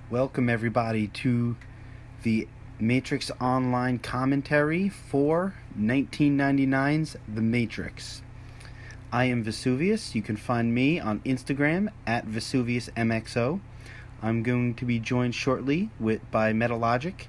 Welcome everybody to the Matrix Online commentary for 1999's The Matrix. I am Vesuveus. You can find me on Instagram at Vesuveusmxo. I'm going to be joined shortly by Metalogic.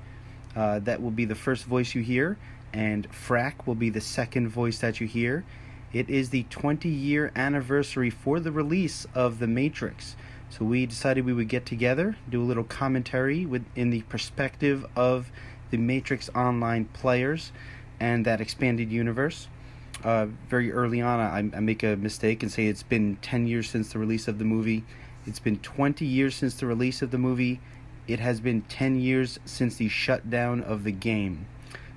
That will be the first voice you hear, and Frack will be the second voice that you hear. It is the 20-year anniversary for the release of The Matrix. So we decided we would get together, do a little commentary in the perspective of the Matrix Online players and that expanded universe. Very early on, I make a mistake and say it's been 10 years since the release of the movie. It's been 20 years since the release of the movie. It has been 10 years since the shutdown of the game.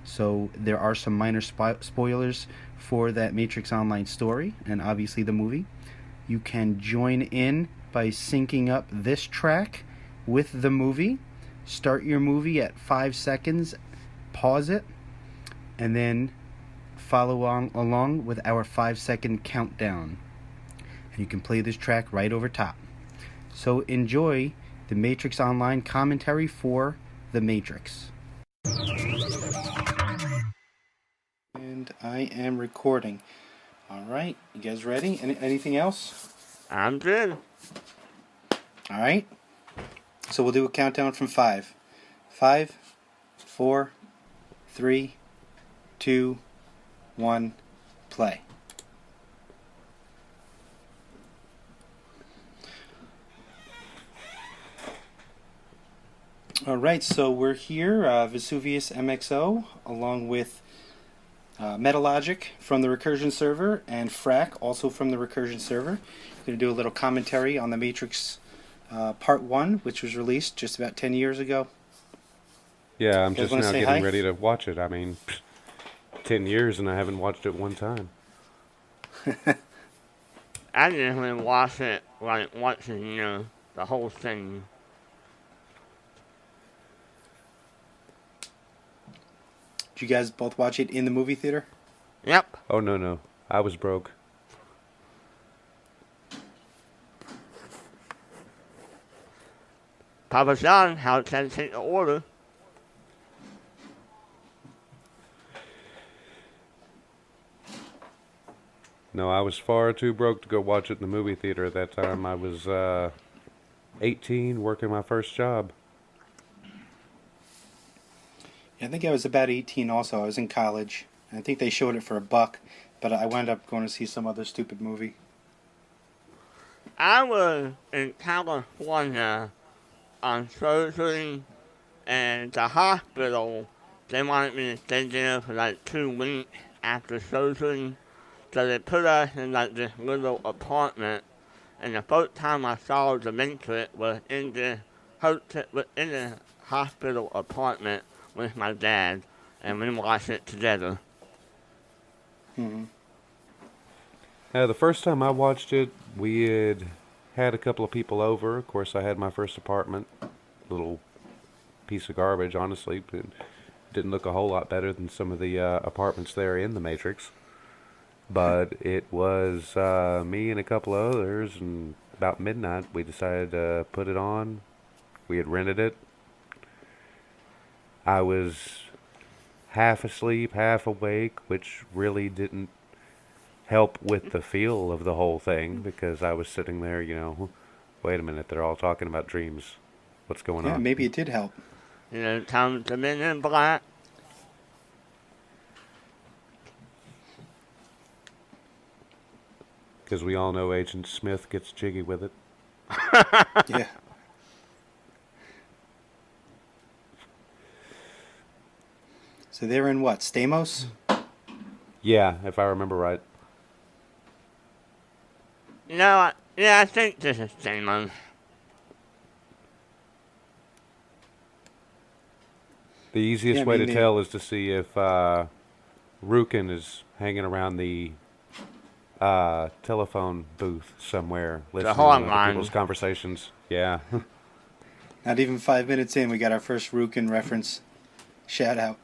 So there are some minor spoilers for that Matrix Online story and obviously the movie. You can join in by syncing up this track with the movie. Start your movie at 5 seconds, pause it, and then follow along with our 5-second countdown. And you can play this track right over top. So enjoy the Matrix Online commentary for The Matrix. And I am recording. Alright, you guys ready? Anything else? I'm good. Alright, so we'll do a countdown from 5. 5, 4, 3, 2, 1, play. Alright, so we're here, Vesuveusmxo, along with Metalogic from the Recursion server, and Frack, also from the Recursion server. We're going to do a little commentary on The Matrix Part 1, which was released just about 10 years ago. Yeah, I'm just now say getting hi? ready to watch it. I mean, 10 years and I haven't watched it one time. I usually watch it like once a year, the whole thing. Did you guys both watch it in the movie theater? Yep. Oh, no. I was broke. Papa John, how can I take the order? No, I was far too broke to go watch it in the movie theater at that time. I was 18, working my first job. Yeah, I think I was about 18 also. I was in college. I think they showed it for $1, but I wound up going to see some other stupid movie. I was in California on surgery, and the hospital, they wanted me to stay there for like 2 weeks after surgery. So they put us in like this little apartment, and the first time I saw The Matrix was in the hospital apartment with my dad, and we watched it together. Mm-hmm. The first time I watched it, we had a couple of people over. Of course, I had my first apartment. Little piece of garbage, honestly. It didn't look a whole lot better than some of the apartments there in The Matrix. But it was me and a couple of others, and about midnight we decided to put it on. We had rented it. I was half asleep, half awake, which really didn't help with the feel of the whole thing, because I was sitting there, wait a minute, they're all talking about dreams. What's going on? Yeah, maybe it did help. Time to Men in Black. Because we all know Agent Smith gets jiggy with it. Yeah. So they're in what, Stamos? Yeah, if I remember right. I think this is Stamos. The easiest way to tell is to see if Rukin is hanging around the telephone booth somewhere, listening to other people's conversations. Yeah. Not even 5 minutes in, we got our first Rukin reference. Shout out.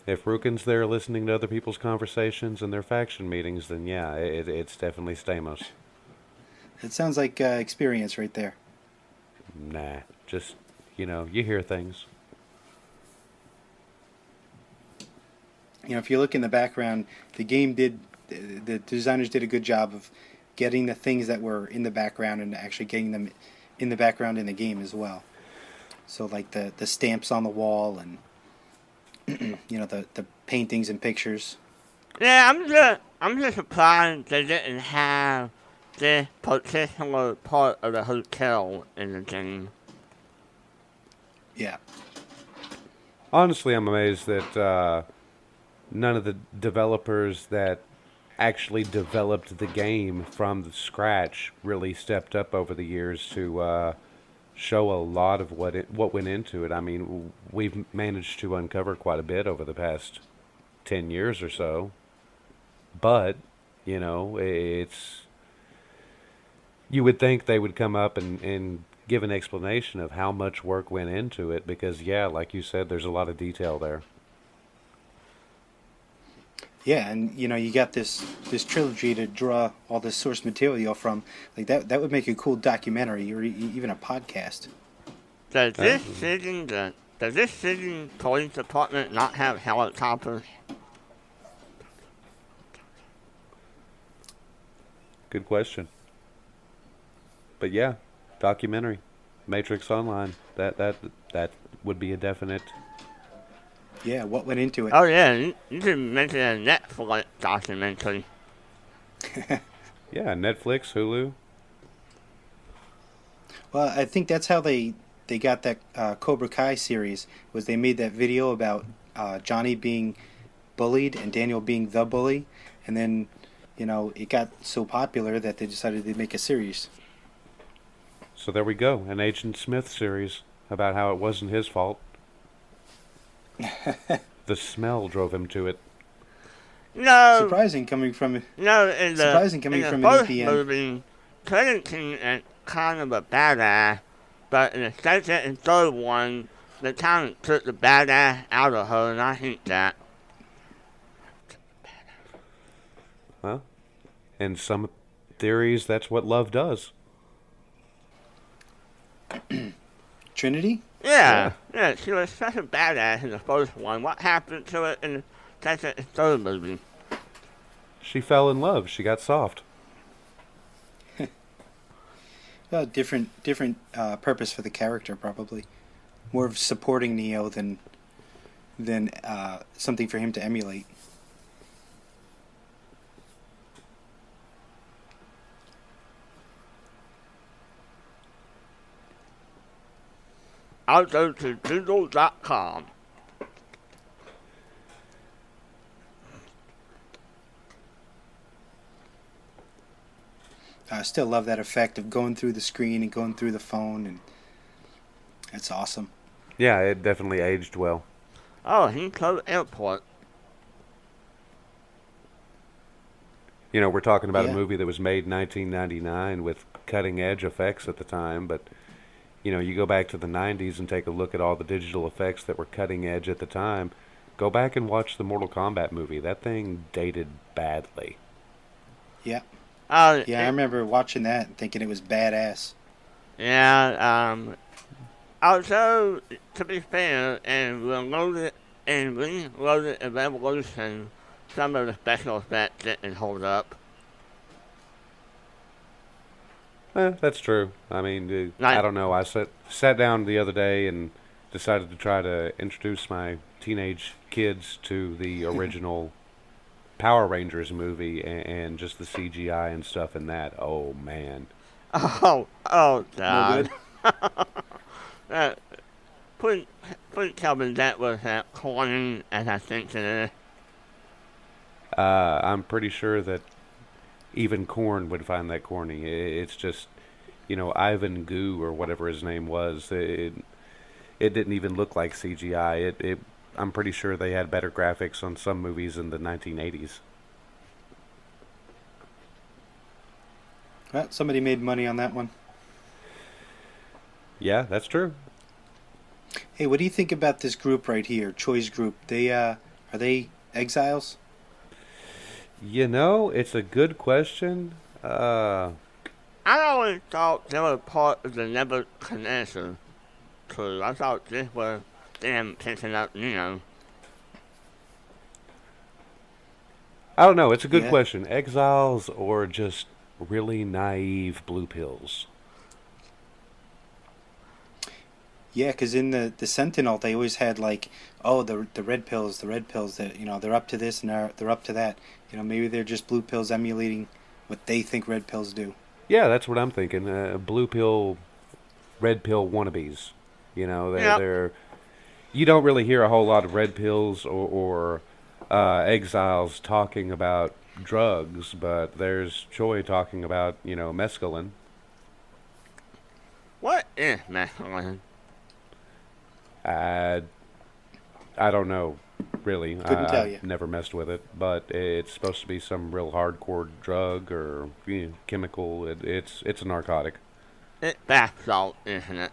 If Rukin's there listening to other people's conversations and their faction meetings, then yeah, it's definitely Stamos. It sounds like experience right there. Nah, just, you hear things. If you look in the background, the designers did a good job of getting the things that were in the background and actually getting them in the background in the game as well. So like the stamps on the wall and the paintings and pictures. Yeah, I'm just surprised they didn't have this particular part of the hotel in the game. Yeah. Honestly, I'm amazed that none of the developers that actually developed the game from the scratch really stepped up over the years to show a lot of what went into it. I mean, we've managed to uncover quite a bit over the past 10 years or so. But, it's... You would think they would come up and give an explanation of how much work went into it because, yeah, like you said, there's a lot of detail there. Yeah, and you got this trilogy to draw all this source material from. Like that would make a cool documentary or even a podcast. Does this city police department not have helicopters? Good question. But yeah, documentary, Matrix Online. That would be a definite. Yeah, what went into it? Oh yeah, you could make it a Netflix documentary. Yeah, Netflix, Hulu. Well, I think that's how they got that Cobra Kai series. Was they made that video about Johnny being bullied and Daniel being the bully, and then it got so popular that they decided to make a series. So there we go, an Agent Smith series about how it wasn't his fault. The smell drove him to it. No. Surprising coming from an first EPN. movie, Trinity is kind of a badass, but in the second and third one, they kind of took the badass out of her, and I hate that. Well, in some theories, that's what love does. Trinity? Yeah, she was such a badass in the first one. What happened to it in the second and third movie? She fell in love. She got soft. Well, different purpose for the character, probably. More of supporting Neo than something for him to emulate. I'll go to Google.com. I still love that effect of going through the screen and going through the phone, and that's awesome. Yeah, it definitely aged well. Oh, Heathrow Airport. We're talking about a movie that was made in 1999 with cutting-edge effects at the time, but, you go back to the 90s and take a look at all the digital effects that were cutting-edge at the time. Go back and watch the Mortal Kombat movie. That thing dated badly. Yeah. I remember watching that and thinking it was badass. Yeah, also, to be fair, in Reloaded and Revolution, some of the special effects didn't hold up. That's true. I mean, I don't know. I sat down the other day and decided to try to introduce my teenage kids to the original Power Rangers movie and just the CGI and stuff in that. Oh, man. Oh, God. No good. Please tell me that was as corny as I think it is. I'm pretty sure that even Korn would find that corny. It's just, Ivan Goo or whatever his name was. It didn't even look like CGI. I'm pretty sure they had better graphics on some movies in the 1980s. Well, somebody made money on that one. Yeah, that's true. Hey, what do you think about this group right here, Choi's group? Are they exiles? It's a good question. I always thought they were part of the Nebuchadnezzar crew. I thought this was them picking up, I don't know. It's a good Yeah. question. Exiles or just really naive blue pills? Yeah, because in the Sentinel, they always had like, oh, the red pills, that they're up to this and they're up to that. Maybe they're just blue pills emulating what they think red pills do. Yeah, that's what I'm thinking. Blue pill, red pill wannabes. Yep. They're you don't really hear a whole lot of red pills or exiles talking about drugs, but there's Choi talking about mescaline. What is mescaline? I I don't know, really. Couldn't tell you. I've never messed with it, but it's supposed to be some real hardcore drug or chemical. It's a narcotic. It's bath salt, isn't it?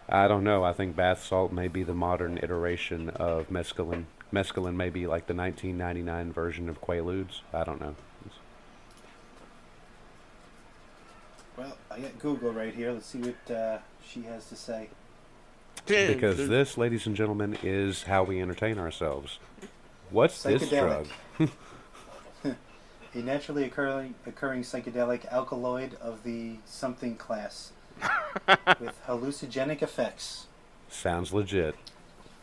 I don't know. I think bath salt may be the modern iteration of mescaline. Mescaline may be like the 1999 version of Quaaludes. I don't know. Well, I got Google right here. Let's see what she has to say. Because this, ladies and gentlemen, is how we entertain ourselves. What's this drug? A naturally occurring psychedelic alkaloid of the something class with hallucinogenic effects. Sounds legit.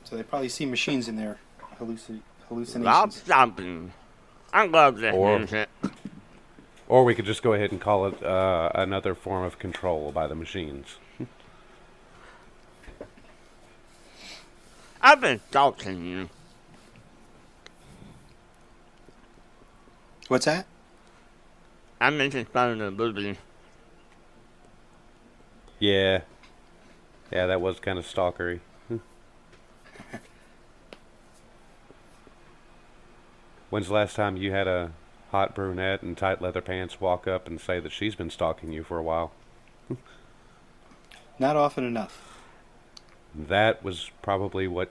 So they probably see machines in their hallucinations. Rob something. I love this music. Or we could just go ahead and call it another form of control by the machines. I've been stalking you. What's that? I mentioned fun of the movie. Yeah, that was kind of stalkery. When's the last time you had a hot brunette in tight leather pants walk up and say that she's been stalking you for a while? Not often enough. That was probably what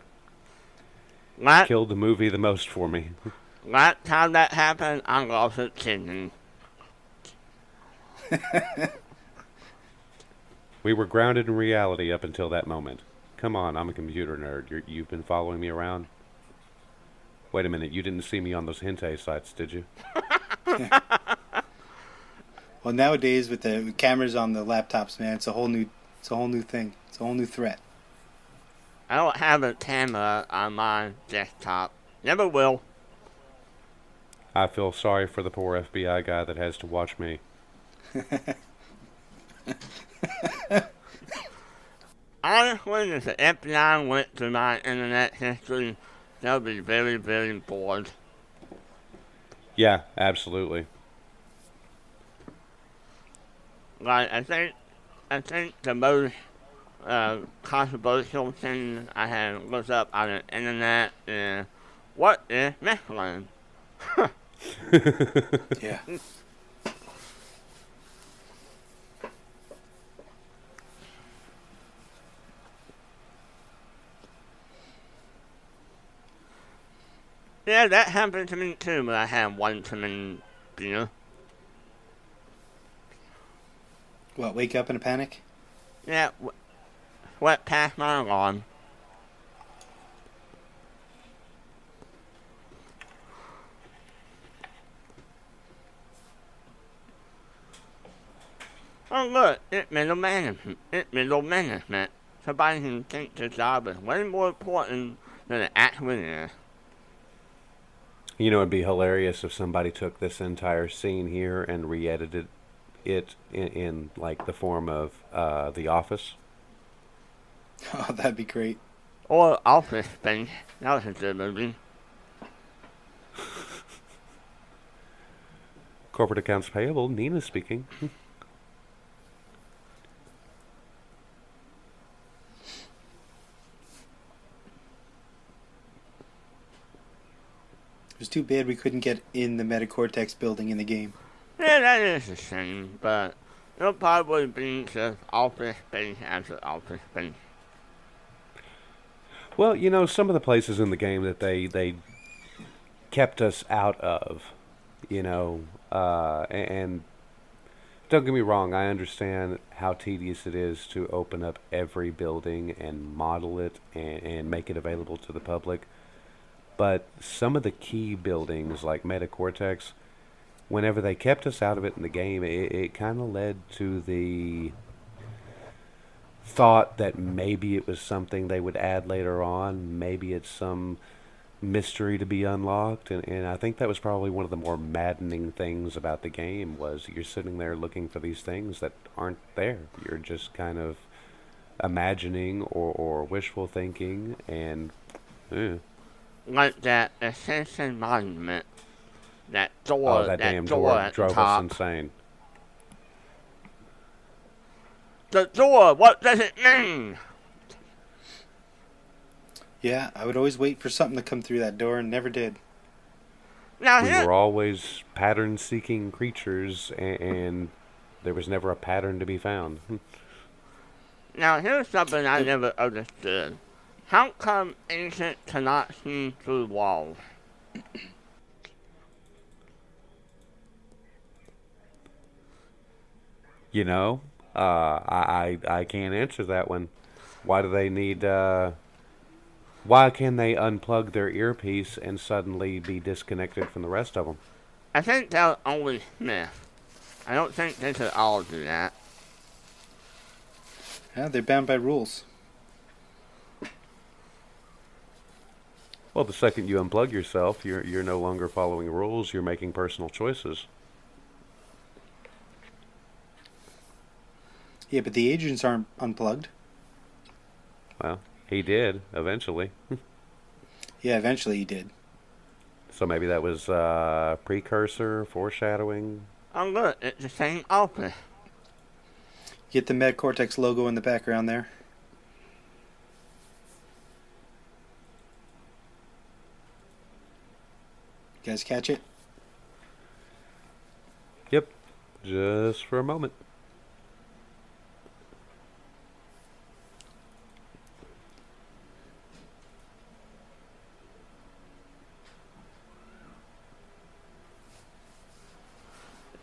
killed the movie the most for me. Last time that happened, I lost a kidney. We were grounded in reality up until that moment. Come on, I'm a computer nerd. You've been following me around? Wait a minute, you didn't see me on those hentai sites, did you? Well, nowadays with the cameras on the laptops, man, it's a whole new thing. It's a whole new threat. I don't have a camera on my desktop. Never will. I feel sorry for the poor FBI guy that has to watch me. Honestly, if the FBI went through my internet history, they'll be very, very bored. Yeah, absolutely. Like, I think the most controversial thing I had looked up on the internet is, what is mescaline? Yeah. Yeah, that happened to me too when I had one too many beer. What, wake up in a panic? Yeah, went past my alarm. Oh look, it's middle management. Somebody can think the job is way more important than it actually is. It'd be hilarious if somebody took this entire scene here and re-edited it in like the form of The Office. Oh, that'd be great. Or Office Space. That was a good movie. Corporate accounts payable, Nina speaking. It was too bad we couldn't get in the Metacortex building in the game. Yeah, that is a shame, but it'll probably be just Office Space after Office Space. Well, some of the places in the game that they kept us out of, and Don't get me wrong, I understand how tedious it is to open up every building and model it and make it available to the public. But some of the key buildings, like Metacortex, whenever they kept us out of it in the game, it kind of led to the thought that maybe it was something they would add later on. Maybe it's some mystery to be unlocked, and I think that was probably one of the more maddening things about the game was you're sitting there looking for these things that aren't there. You're just kind of imagining or wishful thinking, and Like that Ascension Monument. That oh, door, that damn door door at the drove us top. insane. The door, what does it mean? Yeah, I would always wait for something to come through that door and never did. Now We here, were always pattern-seeking creatures, and there was never a pattern to be found. now here's something I never understood. How come Ancient cannot see through walls? You know, I can't answer that one. Why do they need? Why can they unplug their earpiece and suddenly be disconnected from the rest of them? I think that was only Smith. I don't think they could all do that. Yeah, they're bound by rules. Well, the second you unplug yourself, you're no longer following rules. You're making personal choices. Yeah, but the agents aren't unplugged. Well, he did eventually. Yeah, eventually he did. So maybe that was precursor, foreshadowing. Oh look, it's the same office. Get the Metacortex logo in the background there. You guys catch it? Yep, just for a moment.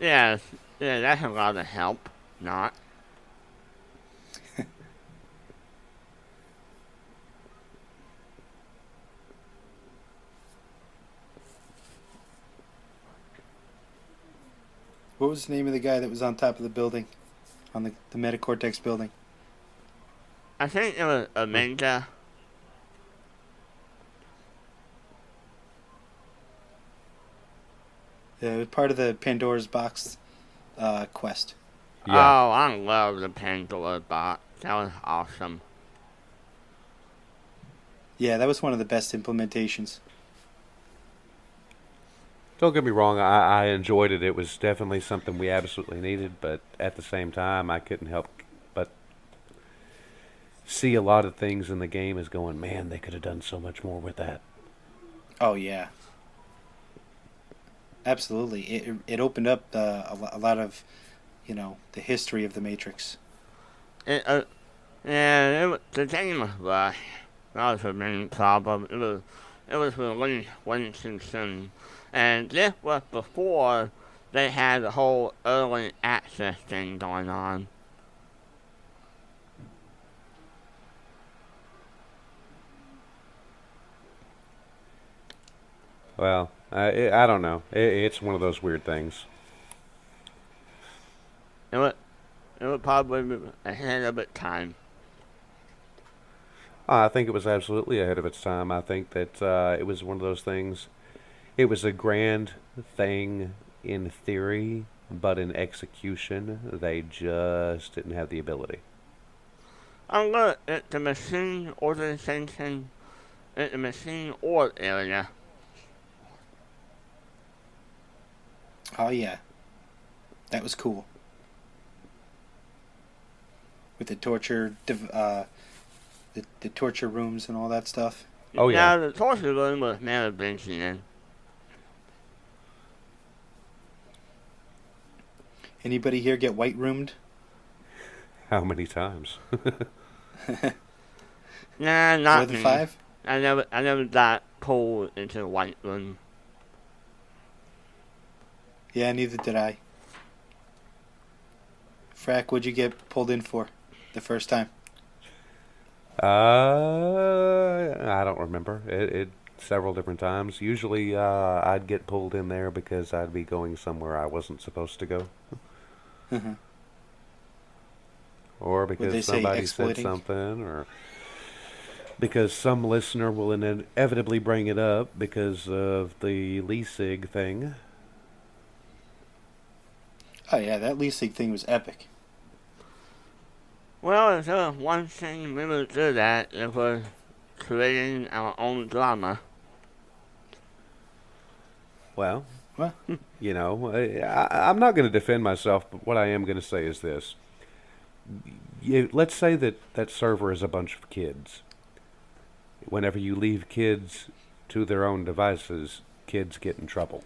Yes, yeah, that's a lot of help. Not. What was the name of the guy that was on top of the building? On the Metacortex building? I think it was Amanda. Yeah, it was part of the Pandora's Box quest. Yeah. Oh, I love the Pandora box. That was awesome. Yeah, that was one of the best implementations. Don't get me wrong, I enjoyed it. It was definitely something we absolutely needed, but at the same time, I couldn't help but see a lot of things in the game as going, man, they could have done so much more with that. Oh yeah, absolutely. It opened up a lot of, the history of the Matrix. Yeah, the game was rushed. That was the main problem. It was released way too soon. And this was before they had the whole early access thing going on. Well, I don't know. It's one of those weird things. It was probably ahead of its time. I think it was absolutely ahead of its time. I think that it was one of those things. It was a grand thing in theory, but in execution, they just didn't have the ability. Oh look, it's the machine organization. It's the machine org area. Oh yeah, that was cool. With the torture, the torture rooms and all that stuff. Oh, yeah. The torture room was never mentioned. Anybody here get white roomed? How many times? Nah, not More than me. 5? I never got pulled into the white room. Yeah, neither did I. Frack, what'd you get pulled in for the first time? I don't remember. It several different times. Usually, I'd get pulled in there because I'd be going somewhere I wasn't supposed to go, Mhm. or Would because they say somebody said exploiting? something, or because some listener will inevitably bring it up because of the Leasig thing. Oh yeah, that leasing thing was epic. Well, if there was one thing we were good at, it was creating our own drama. Well, Well, I'm not going to defend myself, but what I am going to say is this. Let's say that that server is a bunch of kids. Whenever you leave kids to their own devices, kids get in trouble.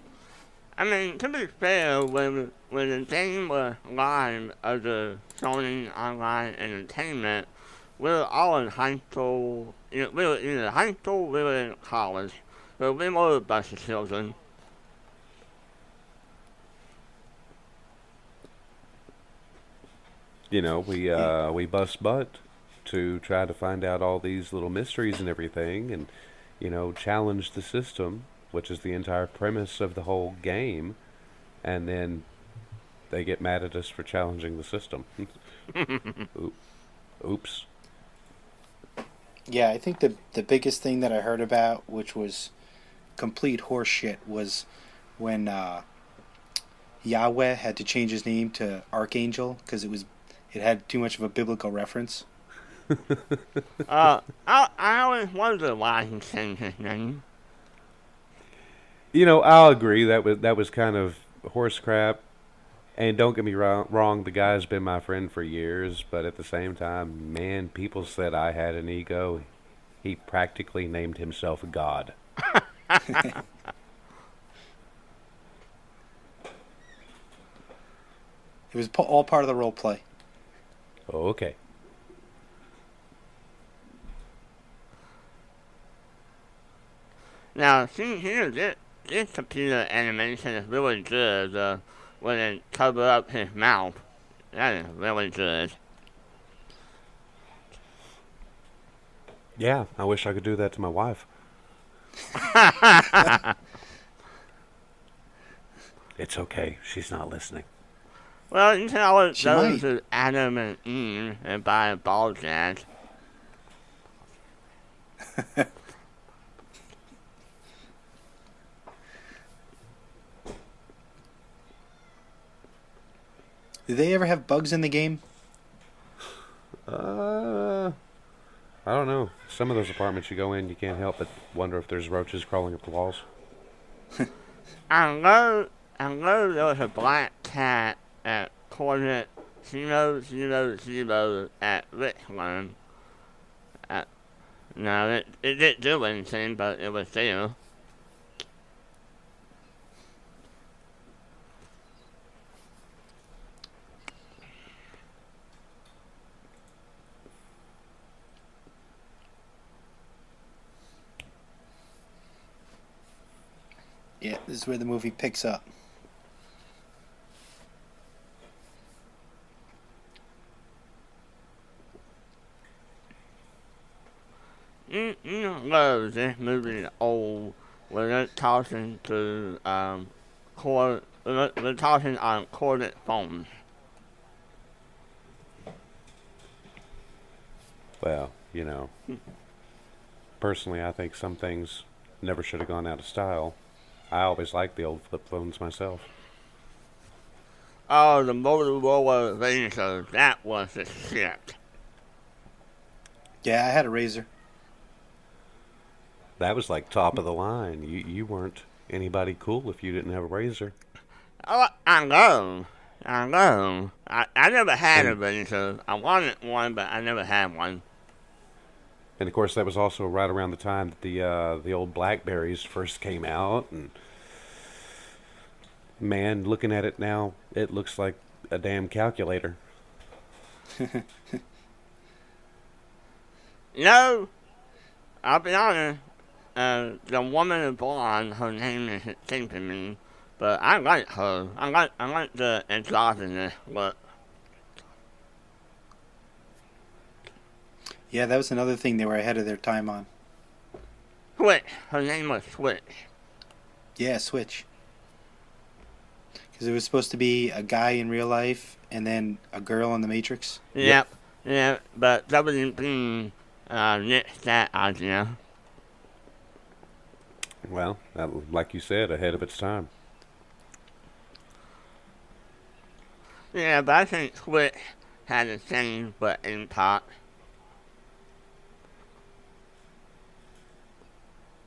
I mean, to be fair, when the game was live as a Sony Online Entertainment, we were all in high school. We were either high school, we were in college. So we were a bunch of children. yeah. We bust butt to try to find out all these little mysteries and everything, and challenge the system, which is the entire premise of the whole game, and then they get mad at us for challenging the system. Oops. Yeah, I think the biggest thing that I heard about, which was complete horseshit, was when Yahweh had to change his name to Archangel because it had too much of a biblical reference. I always wondered why he changed his name. I'll agree that was kind of horse crap. And don't get me wrong, the guy's been my friend for years, but at the same time, man, people said I had an ego. He practically named himself God. It was all part of the role play. Okay. Now, see here, this computer animation is really good. When it cover up his mouth, that is really good. Yeah, I wish I could do that to my wife. It's okay. She's not listening. Well, you can always She go might. to Adam and Eve and buy a ball jack. Did they ever have bugs in the game? Uh, I don't know. Some of those apartments you go in, you can't help but wonder if there's roaches crawling up the walls. I know there was a black cat at coordinate 000 at Richland. No, it didn't do anything, but it was there. Yeah, this is where the movie picks up. You know this movie old when they're talking to they're talking on corded phones. Well, personally, I think some things never should have gone out of style. I always liked the old flip phones myself. Oh, the Motorola Razor, that was the shit. Yeah, I had a razor. That was like top of the line. You weren't anybody cool if you didn't have a razor. Oh, I know. I never had a And Razor. I wanted one, but I never had one. and of course that was also right around the time that the old Blackberries first came out. And man, looking at it now, it looks like a damn calculator. No, I'll be honest. The woman in blonde, her name is escaping me, but I like her. I like the androgynous look. Yeah, that was another thing they were ahead of their time on. Switch. Her name was Switch. Yeah, Switch. Because it was supposed to be a guy in real life and then a girl in the Matrix. Yep. Yep. Yeah, but WB nixed that idea. Well, like you said, ahead of its time. Yeah, but I think Switch had the same, but in part.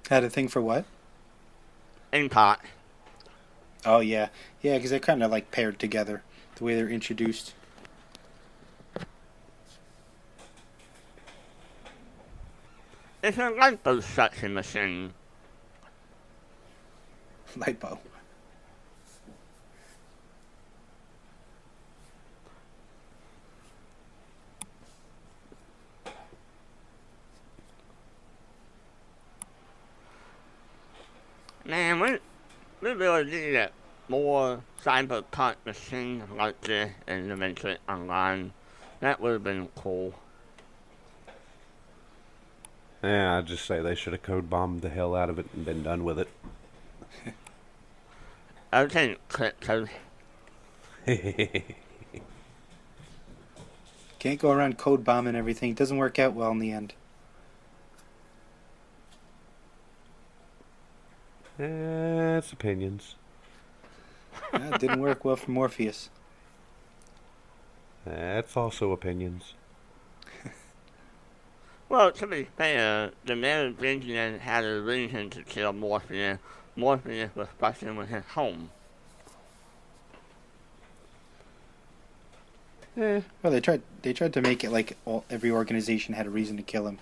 Had a thing for what? In part. Oh, yeah. Yeah, because they're kind of like paired together, the way they're introduced. It's a liposuction machine. Lipo. Man, we really need it. More cyberpunk machines like this in the Matrix Online. That would have been cool. Yeah, I'd just say they should have code bombed the hell out of it and been done with it. Everything crypto. Can't go around code bombing everything. It doesn't work out well in the end. It's opinions. It didn't work well for Morpheus. That's also opinions. Well, to be fair, the Merovingian had a reason to kill Morpheus. Morpheus was fucking with his home. Well, they tried to make it like every organization had a reason to kill him.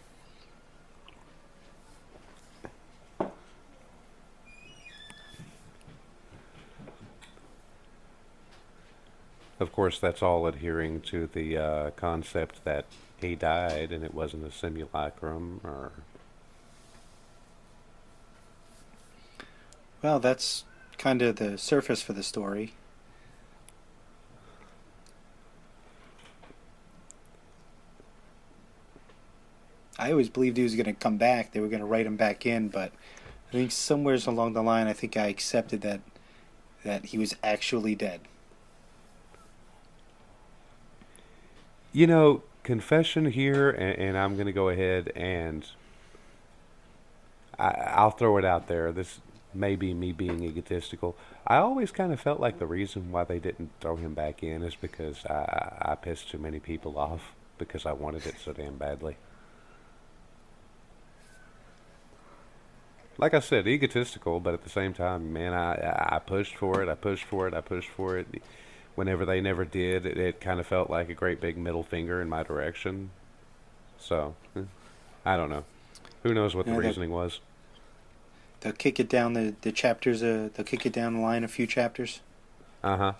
Of course, that's all adhering to the concept that he died and it wasn't a simulacrum, or... Well, that's kind of the surface for the story. I always believed he was going to come back. They were going to write him back in, but I think somewhere along the line, I think I accepted that he was actually dead. You know, confession here, and I'm going to go ahead and I'll throw it out there. This may be me being egotistical. I always kind of felt like the reason why they didn't throw him back in is because I pissed too many people off because I wanted it so damn badly. Like I said, egotistical, but at the same time, man, I pushed for it, I pushed for it, I pushed for it. Whenever they never did, it kind of felt like a great big middle finger in my direction. So, I don't know. Who knows what the reasoning was? They'll kick it down the chapters. They'll kick it down the line a few chapters. Uh-huh.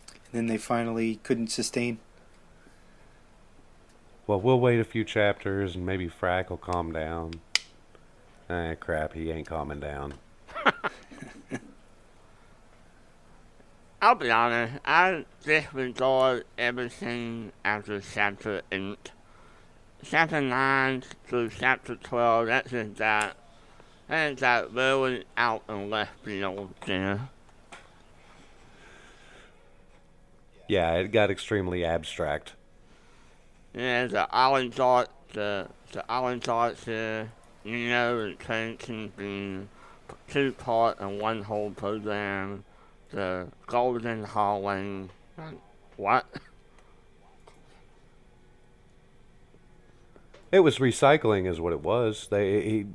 And then they finally couldn't sustain. Well, we'll wait a few chapters and maybe Frack will calm down. Ah, crap, he ain't calming down. I'll be honest, I disregard everything after Chapter 8. Chapter 9 through Chapter 12, that's just that. That is that really out and left field there. Yeah, it got extremely abstract. Yeah, the island darts, the island darts here, you know, it can be 2-part and one whole program. The golden hallway. What? It was recycling is what it was. The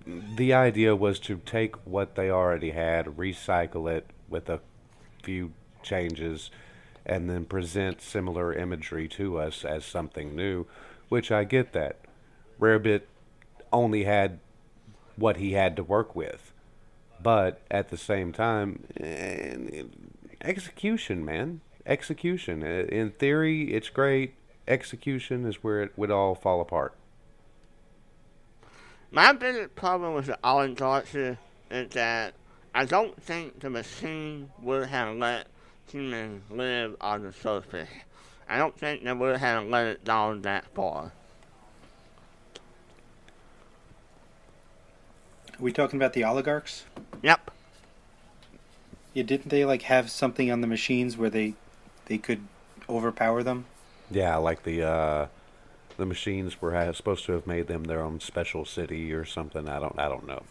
idea was to take what they already had, recycle it with a few changes, and then present similar imagery to us as something new, which I get that. Rarebit only had what he had to work with. But at the same time, execution, man. Execution. In theory, it's great. Execution is where it would all fall apart. My biggest problem with the island darts is that I don't think the machine would have let humans live on the surface. I don't think they would have let it down that far. we talking about the oligarchs? Yep. Yeah, didn't they like have something on the machines where they could overpower them? Yeah, like the machines were supposed to have made them their own special city or something. I don't know.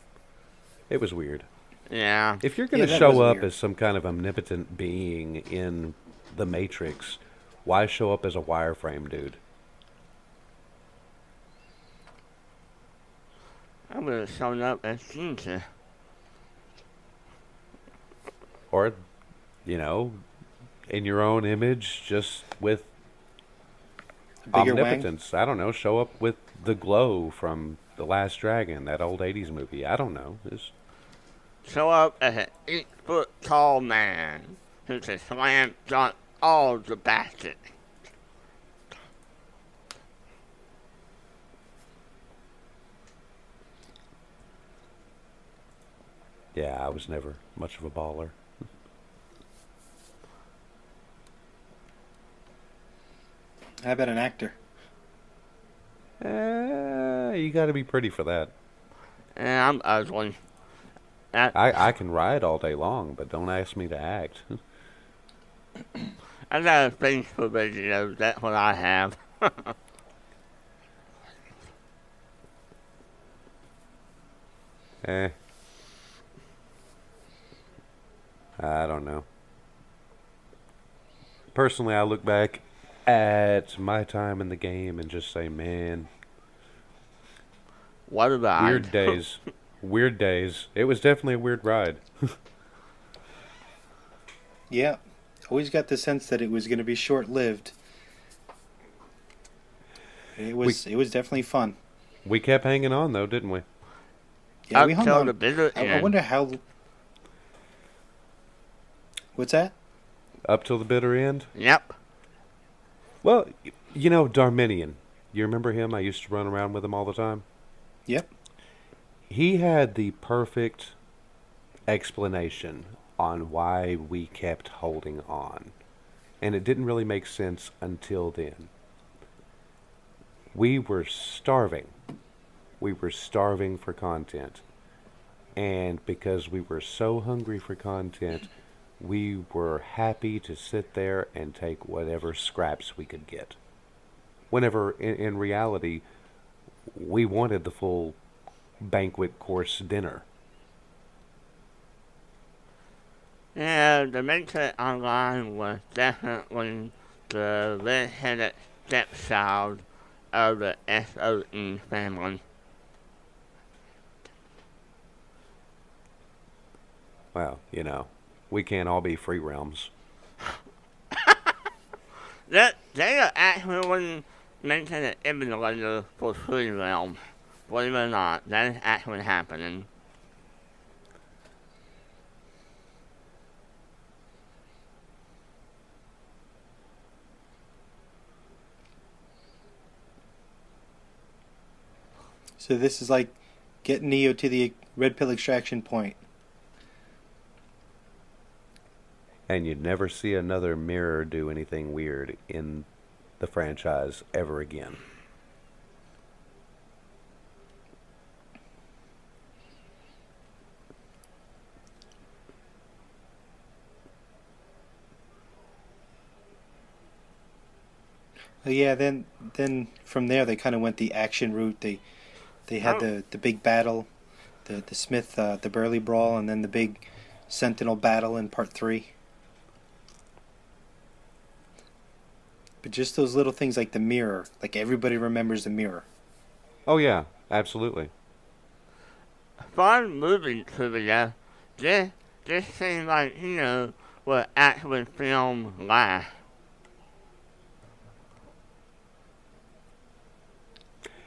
It was weird. Yeah. If you're going Yeah, to that was show up weird. as some kind of omnipotent being in the Matrix, why show up as a wireframe dude? I would have shown up as Ginger. Or, you know, in your own image, just with A bigger wang. omnipotence. I don't know. Show up with the glow from The Last Dragon, that old 80s movie. I don't know. Show up as an 8-foot tall man who can slam dunk all the baskets. Yeah, I was never much of a baller. How about an actor? You got to be pretty for that. And I'm ugly. That, I can ride all day long, but don't ask me to act. I got a face for videos. That's what I have. eh. I don't know. Personally, I look back at my time in the game and just say, man, What about weird days. Weird days. It was definitely a weird ride. Yeah, always got the sense that it was going to be short-lived. It was definitely fun. We kept hanging on, though, didn't we? Yeah, up we hung till on. the bitter I end? wonder how. What's that? Up till the bitter end. Yep. Well, you know, Darminian. You remember him? I used to run around with him all the time. Yep. He had the perfect explanation on why we kept holding on. And it didn't really make sense until then. We were starving. We were starving for content. And because we were so hungry for content, we were happy to sit there and take whatever scraps we could get. Whenever, in reality, we wanted the full banquet course dinner. Yeah, the Matrix Online was definitely the red-headed stepchild of the SOE family. Well, you know, we can't all be free realms. They are actually making an emulator for Free Realm. Believe it or not, that is actually happening. So this is like getting Neo to the red pill extraction point. And you'd never see another mirror do anything weird in the franchise ever again. Yeah, then from there they kind of went the action route. They had the big battle, the Smith the Burley brawl, and then the big Sentinel battle in part 3. But just those little things like the mirror, like everybody remembers the mirror. Oh yeah, absolutely. Fun movie trivia. This seems like, what actually filmed last.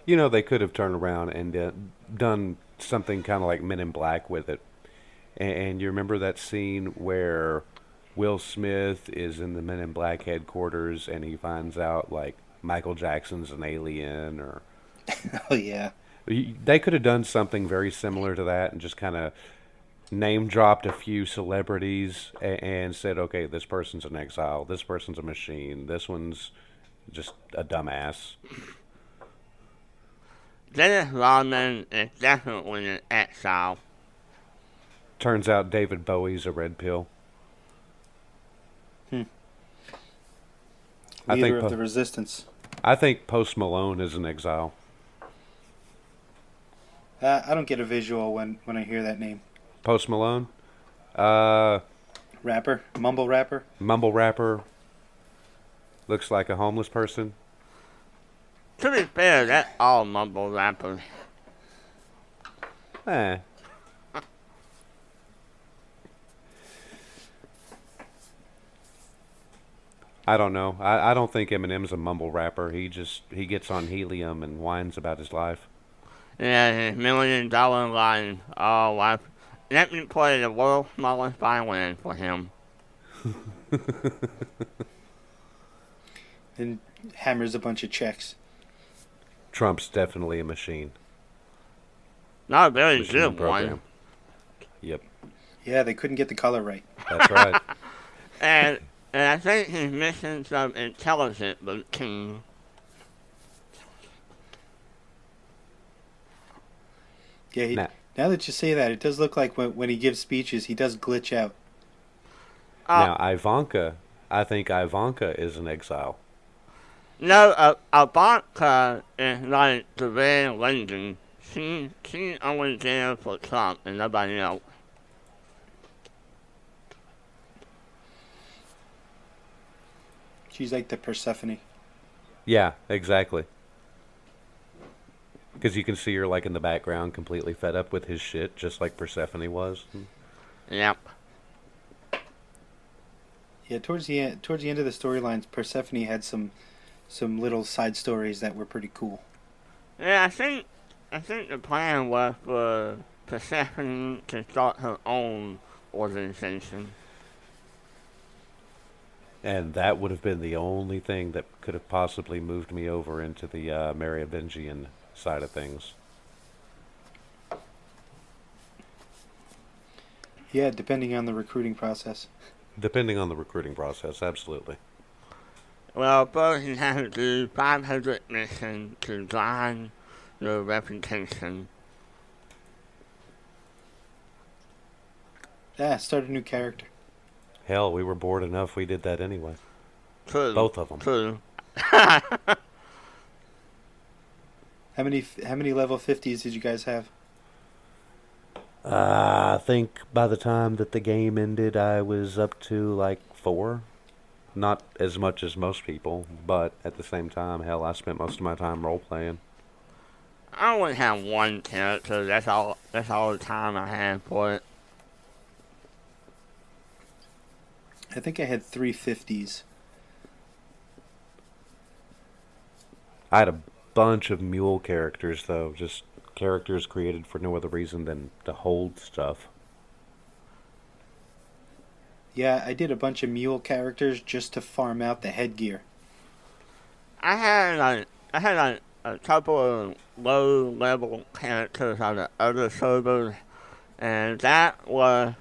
You know, they could have turned around and done something kind of like Men in Black with it. And you remember that scene where Will Smith is in the Men in Black headquarters and he finds out, like, Michael Jackson's an alien, or... Oh, yeah. They could have done something very similar to that and just kind of name-dropped a few celebrities and said, okay, this person's an exile, this person's a machine, this one's just a dumbass. Dennis Rodman is definitely an exile. Turns out David Bowie's a red pill. I Leader think of the resistance. I think Post Malone is an exile. I don't get a visual when I hear that name. Post Malone? Rapper? Mumble rapper? Mumble rapper. Looks like a homeless person. To be fair, that's all mumble rappers. Eh. I don't know. I don't think Eminem's a mumble rapper. He gets on helium and whines about his life. Yeah, his $1 million line. Oh, let me play the world's smallest violin for him. And hammers a bunch of checks. Trump's definitely a machine. Not a very Machine good program. one. Yep. Yeah, they couldn't get the color right. That's right. And I think he's missing some intelligent routine. Yeah, now that you say that, it does look like when he gives speeches, he does glitch out. Now, Ivanka, I think Ivanka is an exile. No, Ivanka is like the Red Lady. She's only there for Trump and nobody else. She's like the Persephone. Yeah, exactly. Because you can see her like in the background, completely fed up with his shit, just like Persephone was. Yep. Yeah, towards the end of the storylines, Persephone had some little side stories that were pretty cool. Yeah, I think the plan was for Persephone to start her own organization. And that would have been the only thing that could have possibly moved me over into the Merovingian side of things. Yeah, depending on the recruiting process. Depending on the recruiting process, absolutely. Well, first you have to do 500 missions to gain your reputation. Yeah, start a new character. Hell, we were bored enough we did that anyway. True. Both of them. True. How many level 50s did you guys have? I think by the time that the game ended, I was up to like 4. Not as much as most people, but at the same time, hell, I spent most of my time role playing. I only have one character. That's all the time I had for it. I think I had 3 50s. I had a bunch of mule characters, though, just characters created for no other reason than to hold stuff. Yeah, I did a bunch of mule characters just to farm out the headgear. I had a couple of low level characters on the other servers, and that was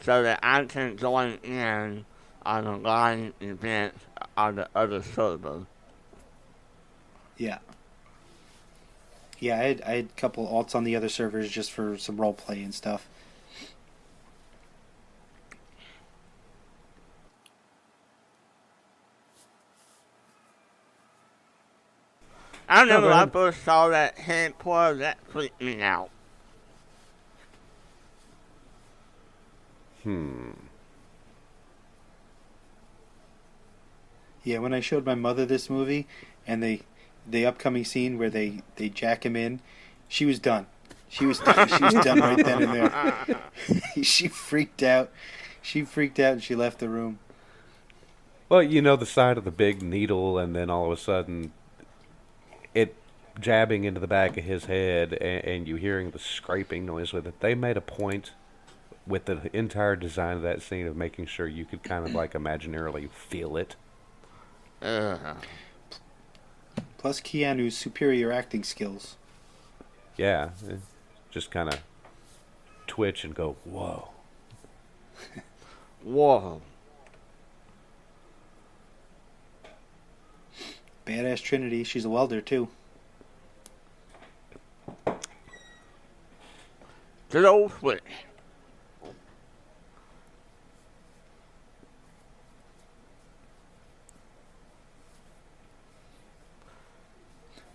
so that I can join in on the live events on the other server. Yeah. Yeah, I had a couple alts on the other servers just for some role play and stuff. I remember go when I ahead. first saw that head pour, that freaked me out. Yeah, when I showed my mother this movie and the upcoming scene where they jack him in, she was done. She was done right then and there. She freaked out. She freaked out and she left the room. Well, you know, the side of the big needle, and then all of a sudden, it jabbing into the back of his head, and you hearing the scraping noise with it. They made a point with the entire design of that scene of making sure you could kind of like imaginarily feel it. Plus Keanu's superior acting skills. Yeah, just kind of twitch and go, whoa. Whoa. Badass Trinity. She's a welder too. Good old Switch.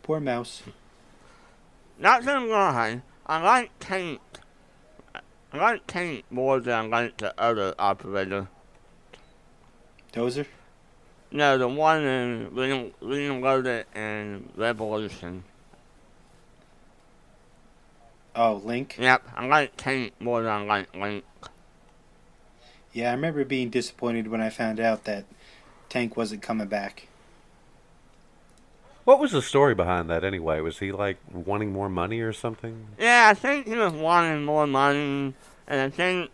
Poor mouse. Not gonna lie, I like Tank. I like Tank more than I like the other operator. Dozer? No, the one in Reloaded and Revolution. Oh, Link? Yep, I like Tank more than I like Link. Yeah, I remember being disappointed when I found out that Tank wasn't coming back. What was the story behind that anyway? Was he like wanting more money or something? Yeah, I think he was wanting more money, and I think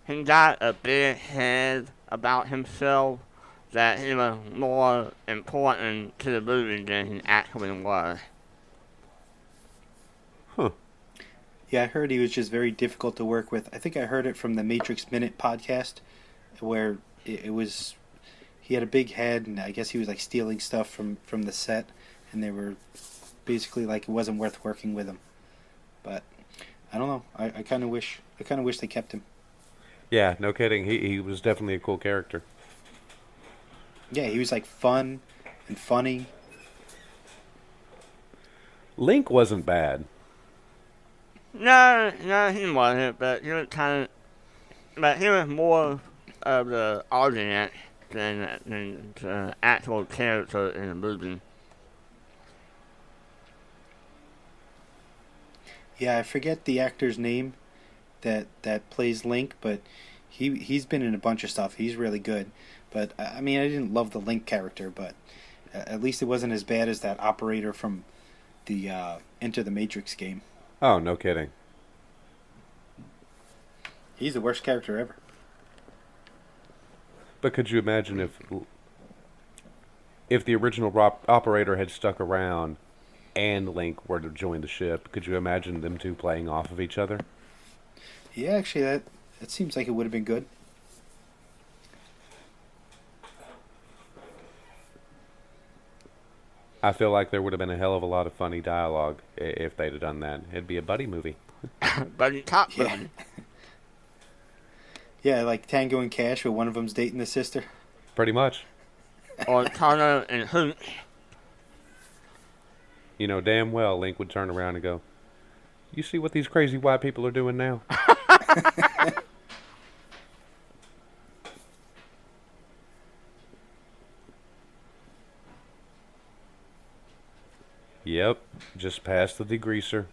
he got a big head about himself that he was more important to the movie than he actually was. Huh. Yeah, I heard he was just very difficult to work with. I think I heard it from the Matrix Minute podcast, where it was he had a big head, and I guess he was like stealing stuff from the set, and they were basically like it wasn't worth working with him. But I don't know. I kind of wish they kept him. Yeah, no kidding. He was definitely a cool character. Yeah, he was like fun and funny. Link wasn't bad. No, he wasn't, but he was but he was more of the audience than the actual character in the movie. Yeah, I forget the actor's name that plays Link, but he's been in a bunch of stuff. He's really good. But I mean, I didn't love the Link character, but at least it wasn't as bad as that operator from the Enter the Matrix game. Oh, no kidding. He's the worst character ever. But could you imagine if the original operator had stuck around and Link were to join the ship? Could you imagine them two playing off of each other? Yeah, actually, that seems like it would have been good. I feel like there would have been a hell of a lot of funny dialogue if they'd have done that. It'd be a buddy movie. Buddy Cop Yeah. movie. Yeah, like Tango and Cash, where one of them's dating the sister. Pretty much. Or Connor and Hoot. You know damn well Link would turn around and go, "You see what these crazy white people are doing now?" Yep, just past the degreaser.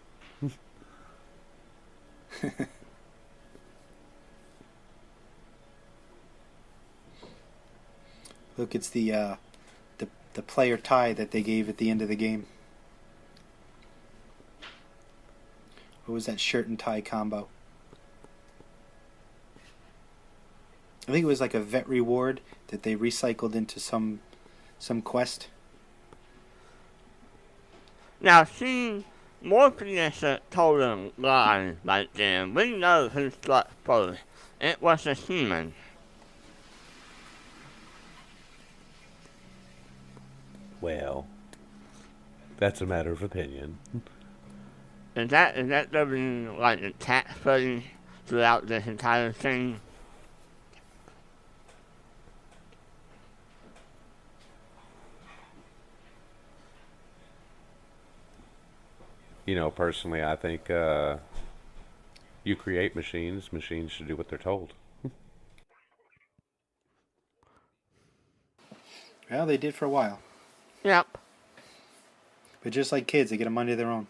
Look, it's the player tie that they gave at the end of the game. What was that shirt and tie combo? I think it was like a vet reward that they recycled into some quest. Now, see, Morpheus told him lies right there. We know who struck first. It was a human. Well, that's a matter of opinion. Is that living like a cat study throughout this entire thing? You know, personally, I think you create machines. Machines should do what they're told. Well, they did for a while. Yep. But just like kids, they get a mind of their own.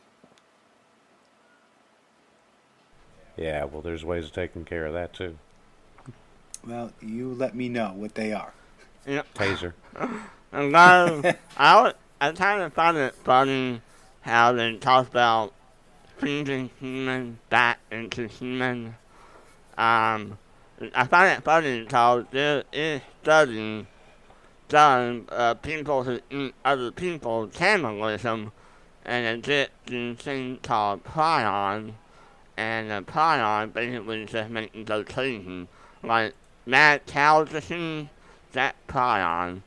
Yeah, well, there's ways of taking care of that, too. Well, you let me know what they are. Yep. Taser. And then I kind of find it funny how they talk about freezing humans back into humans. I find it funny because there is studies done people who eat other people's cannibalism, and they get these things called prions, and the prion basically just makes you go crazy. Like mad cow disease, that prion.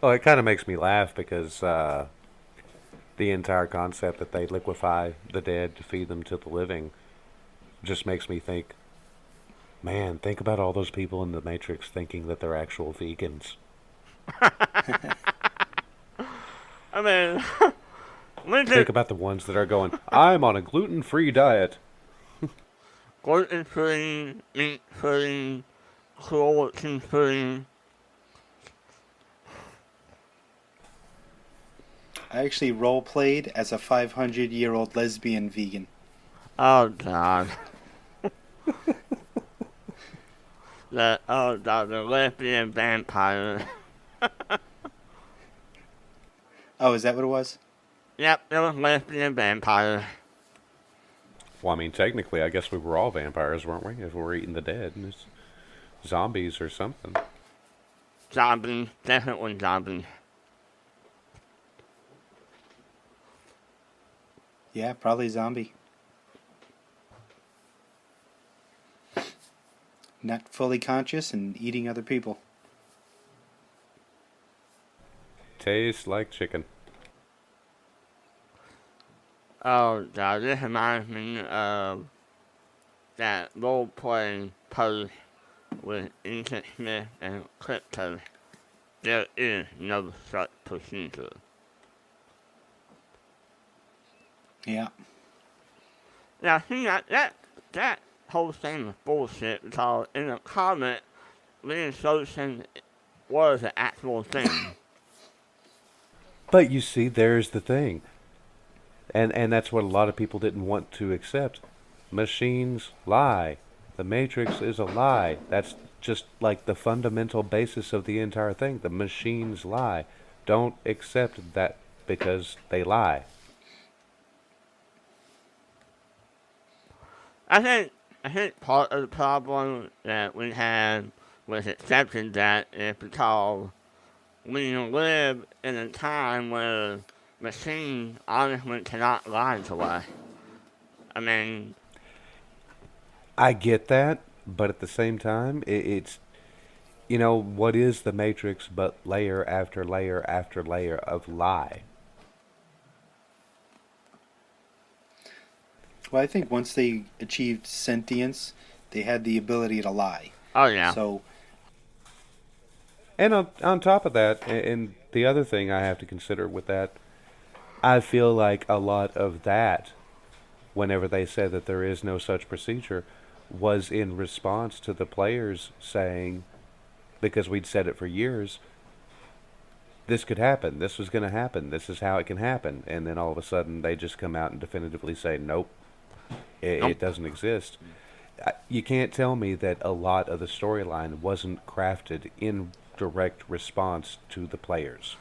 Well, it kind of makes me laugh because The entire concept that they liquefy the dead to feed them to the living just makes me think, man, think about all those people in the Matrix thinking that they're actual vegans. I mean, Think about the ones that are going, I'm on a gluten-free diet. gluten-free, meat-free, cruelty-free. I actually role played as a 500-year-old lesbian vegan. Oh God. The lesbian vampire. Oh, is that what it was? Yep, it was lesbian vampire. Well, I mean, technically, I guess we were all vampires, weren't we? If we were eating the dead. And it's zombies or something. Zombie, definitely zombie. Yeah, probably zombie. Not fully conscious and eating other people. Tastes like chicken. Oh God, this reminds me of that role-playing post with Ethan Smith and Crypto. There is no such procedure. Yeah. Now, see, that whole thing was bullshit because in the comic, reinsertion was an actual thing. But you see, there's the thing. And that's what a lot of people didn't want to accept. Machines lie. The Matrix is a lie. That's just like the fundamental basis of the entire thing. The machines lie. Don't accept that because they lie. I think part of the problem that we had with accepting that is because we live in a time where machines honestly cannot lie to us. I mean, I get that, but at the same time, it's, you know, what is the Matrix but layer after layer after layer of lie? Well, I think once they achieved sentience, they had the ability to lie. oh yeah. So, And on top of that, and the other thing I have to consider with that, I feel like a lot of that, whenever they said that there is no such procedure, was in response to the players saying, because we'd said it for years, this could happen, this was going to happen, this is how it can happen, and then all of a sudden they just come out and definitively say, nope, it doesn't exist. You can't tell me that a lot of the storyline wasn't crafted in direct response to the players.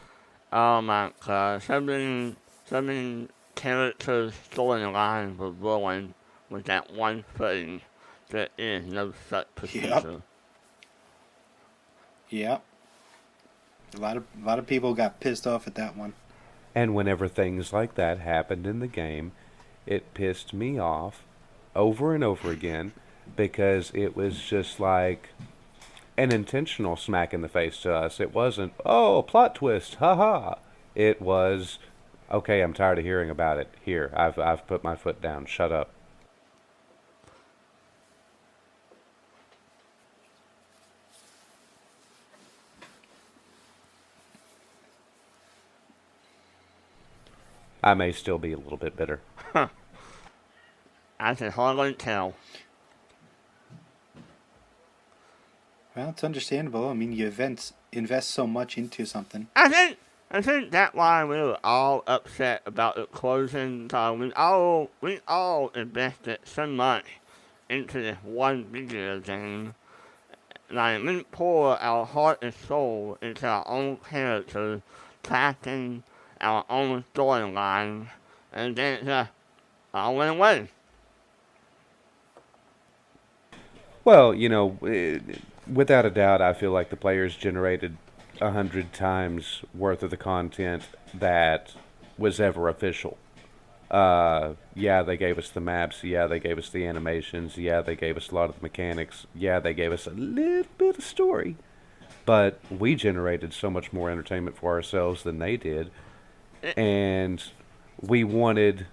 Oh my God. So many characters' storylines were ruined with that one thing. There is no such procedure. Yep. A lot of people got pissed off at that one. And whenever things like that happened in the game, it pissed me off over and over again because it was just like an intentional smack in the face to us. It wasn't, oh, plot twist, haha. It was, okay, I'm tired of hearing about it. Here, I've put my foot down. Shut up. I may still be a little bit bitter. I can hardly tell. Well, it's understandable. I mean, you invest so much into something. I think that's why we were all upset about the closing. We all invested so much into this one video game. Like, we pour our heart and soul into our own characters, crafting our own storyline, and then it just all went away. Well, you know, without a doubt, I feel like the players generated 100 times worth of the content that was ever official. Yeah, they gave us the maps. Yeah, they gave us the animations. Yeah, they gave us a lot of the mechanics. Yeah, they gave us a little bit of story. But we generated so much more entertainment for ourselves than they did. And we wanted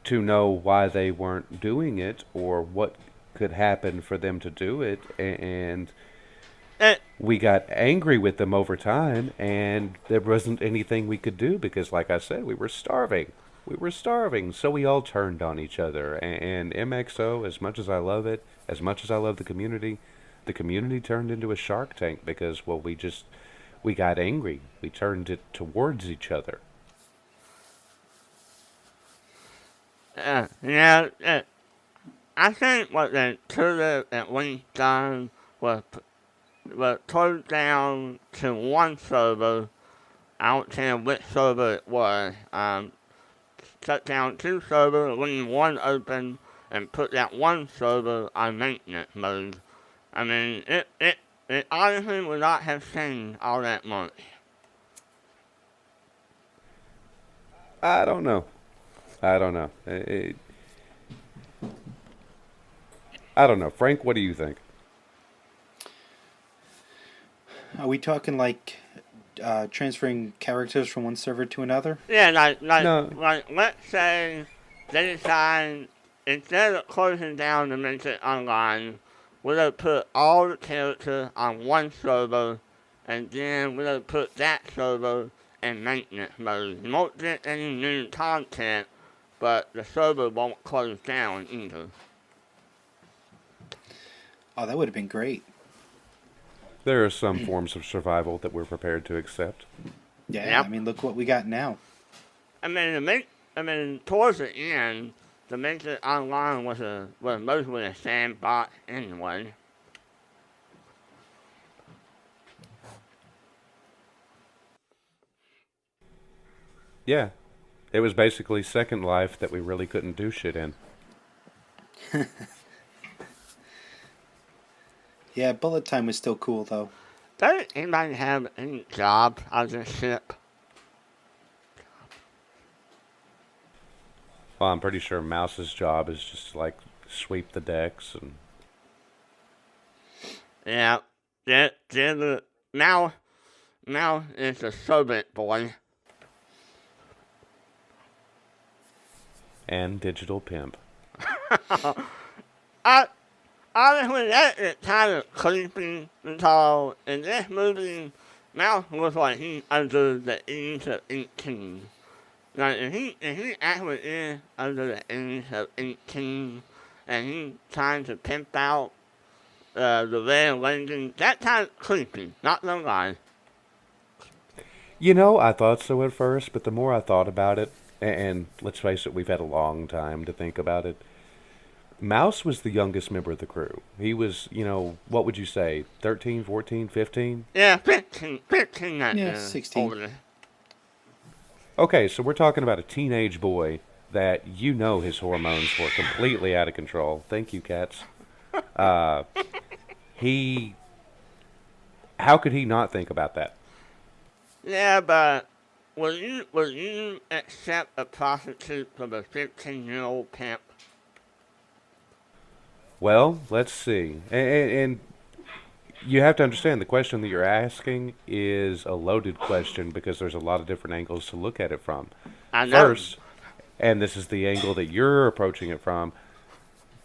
to know why they weren't doing it or what could happen for them to do it, and Eh, we got angry with them over time, and there wasn't anything we could do because, like I said, we were starving. We were starving, so we all turned on each other. And MXO, as much as I love it, as much as I love the community turned into a shark tank because, well, we got angry. We turned it towards each other. yeah, I think what they could have at least done was close down to one server. I don't care which server it was. Shut down 2 servers, leave 1 open, and put that 1 server on maintenance mode. I mean, it honestly would not have changed all that much. I don't know. I don't know. I don't know. Frank, what do you think? Are we talking like transferring characters from one server to another? Yeah, No. like let's say they decide instead of closing down the Magic Online, we're gonna put all the characters on one server, and then we're gonna put that server in maintenance mode. You won't get any new content, but the server won't close down either. Oh, that would have been great. There are some forms of survival that we're prepared to accept. Yeah, Yep. I mean, look what we got now. Towards the end, the Magic Online was mostly a sandbox anyway. Yeah. It was basically Second Life that we really couldn't do shit in. Yeah, bullet time was still cool though. Does anybody have any job on this ship? Well, I'm pretty sure Mouse's job is just to, like, sweep the decks and Yeah, now it's a servant boy. digital pimp. I honestly that is kind of creepy because in this movie, Mouse looks like he's under the age of 18. Like if he actually is under the age of 18 and he's trying to pimp out the red lady, that's kind of creepy. Not gonna lie. You know, I thought so at first, but the more I thought about it, and let's face it, we've had a long time to think about it. Mouse was the youngest member of the crew. He was, what would you say, 13, 14, 15? Yeah, 15 that Yeah, 16. older. Okay, so we're talking about a teenage boy that his hormones were completely out of control. Thank you, cats. He, how could he not think about that? Yeah, but will you accept a prostitute from a 15-year-old pimp? Well, let's see. And you have to understand the question that you're asking is a loaded question because there's a lot of different angles to look at it from. I know. First, and this is the angle that you're approaching it from,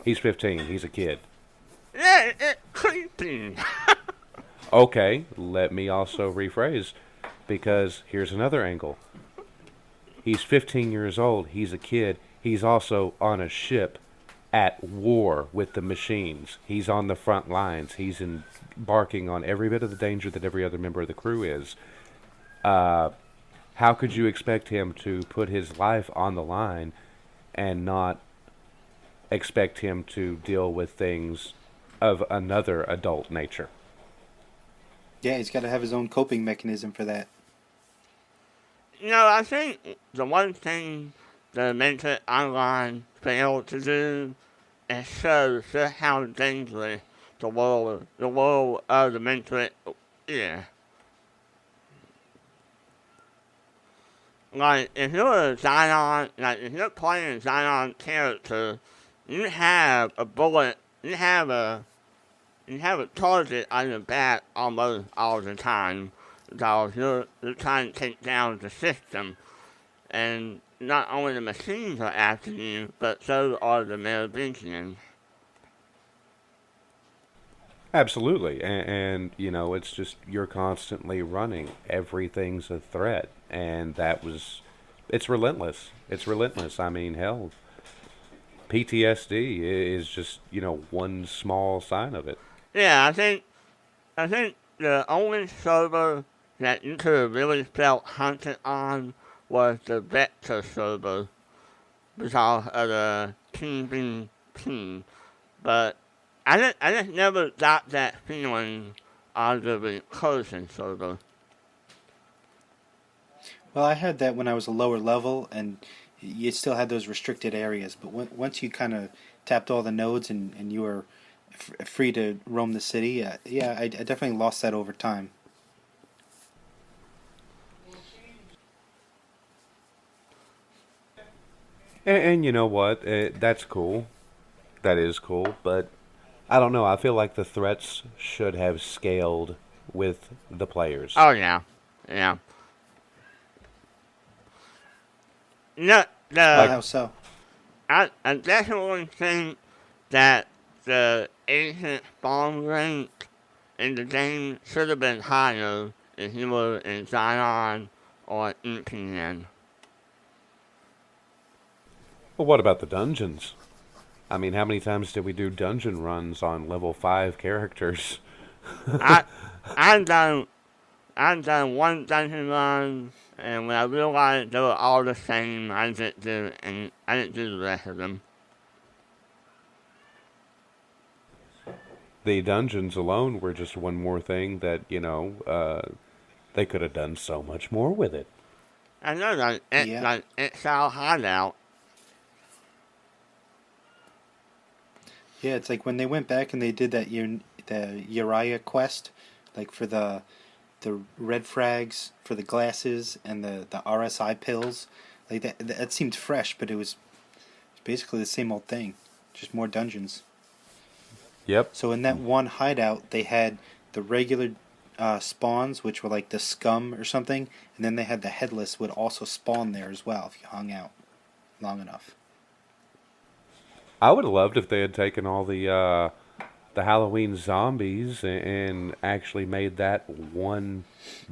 he's 15. He's a kid. Yeah, it's creepy. Okay, let me also rephrase because here's another angle. He's 15 years old. He's a kid. He's also on a ship at war with the machines. He's on the front lines. He's embarking on every bit of the danger that every other member of the crew is. How could you expect him to put his life on the line and not expect him to deal with things of another adult nature? Yeah, he's got to have his own coping mechanism for that. I think the one thing the Magic Online failed to do is show just how dangerous the world of the Magic is. Like, if you're a Zion, if you're playing a Zion character, you have a bullet, you have a target on your back almost all the time. Because you're trying to take down the system. And not only the machines are after you, but so are the Merovingians. Absolutely, and you know, it's just you're constantly running. Everything's a threat, and it's relentless. It's relentless. I mean, hell, PTSD is just one small sign of it. Yeah, I think the only server that you could have really felt hunted on was the Vector server because of the PvP. But I just never got that feeling on the recursion server. Well, I had that when I was a lower level, and you still had those restricted areas. But once you kind of tapped all the nodes and you were free to roam the city, yeah, I definitely lost that over time. And you know what? That's cool. That is cool, but I don't know. I feel like the threats should have scaled with the players. Oh yeah, yeah. No, Like, How so? I definitely think that the agent spawn rate in the game should have been higher if you were in Zion or EPN. well, what about the dungeons? I mean, how many times did we do dungeon runs on level 5 characters? I I done I done one dungeon run, and when I realized they were all the same, I didn't do the rest of them. The dungeons alone were just one more thing that, they could have done so much more with it. I know that Yeah. it's our hideout. Yeah, it's like when they went back and they did the Uriah quest, like for the red frags for the glasses and the RSI pills, like that seemed fresh, but it was basically the same old thing, just more dungeons. Yep. So in that one hideout, they had the regular spawns, which were like the scum or something, and then they had the headless would also spawn there as well if you hung out long enough. I would have loved if they had taken all the Halloween zombies and actually made that one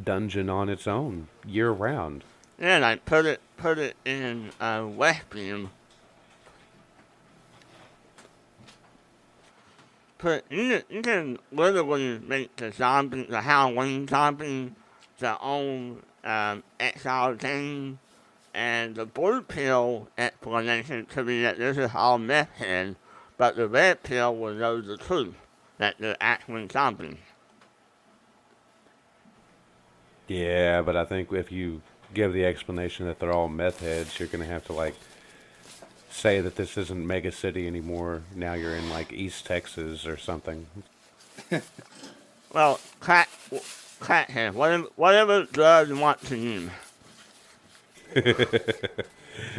dungeon on its own year round. Yeah, like put it in Westfield. You can literally make the Halloween zombie, their own XR game, and the blue pill explanation could be that this is all meth head, but the red pill will know the truth, that they're actually zombies. Yeah, but I think if you give the explanation that they're all meth heads, you're going to have to, like, say that this isn't Mega City anymore. Now you're in, like, East Texas or something. Well, crackhead, whatever drug you want to use.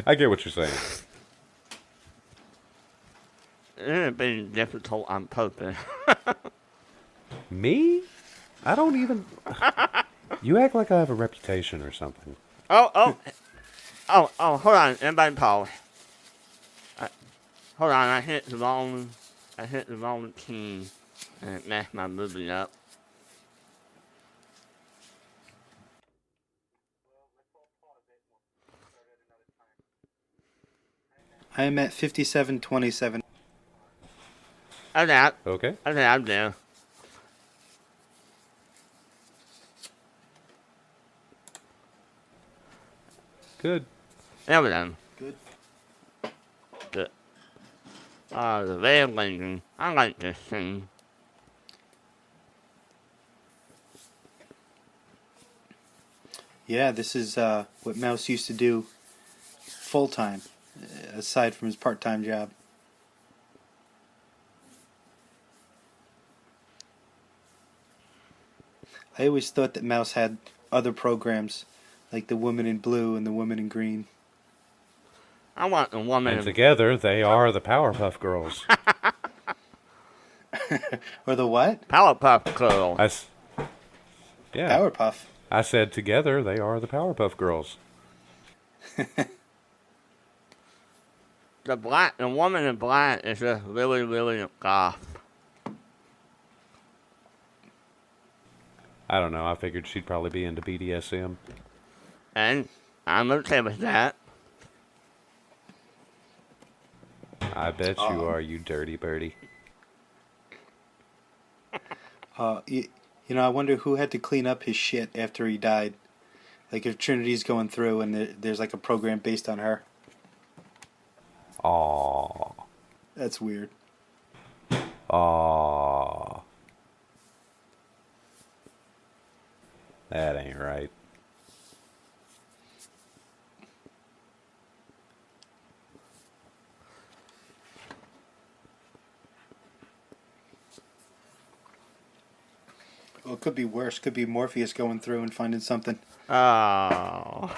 I get what you're saying. It'd be difficult on purpose. Me? I don't even. You act like I have a reputation or something. Hold on, everybody pause. Hold on, I hit the wrong key, and it messed my movie up. I am at 5727. Okay, Okay. I'm there. Good. There we go. Good. The red lady. I like this thing. Yeah, this is what Mouse used to do full time, aside from his part time job. I always thought that Mouse had other programs, like the Woman in Blue and the Woman in Green. I want the woman. And together they are the Powerpuff Girls. Or the what? Powerpuff Girl. Yeah. Powerpuff. I said together they are the Powerpuff Girls. the woman in black is just really, really goth. I don't know. I figured she'd probably be into BDSM. And I'm okay with that. I bet you are, you dirty birdie. You know, I wonder who had to clean up his shit after he died. Like if Trinity's going through and there's like a program based on her. Aww. That's weird. Aww. That ain't right. Well, it could be worse. Could be Morpheus going through and finding something. Oh.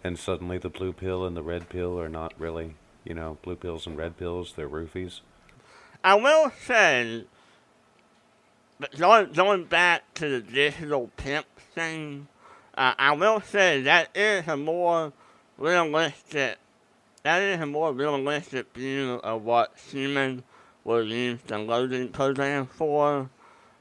And suddenly the blue pill and the red pill are not really, blue pills and red pills. They're roofies. I will say, but going back to the digital pimp thing, I will say that is a more realistic view of what humans will use the loading program for.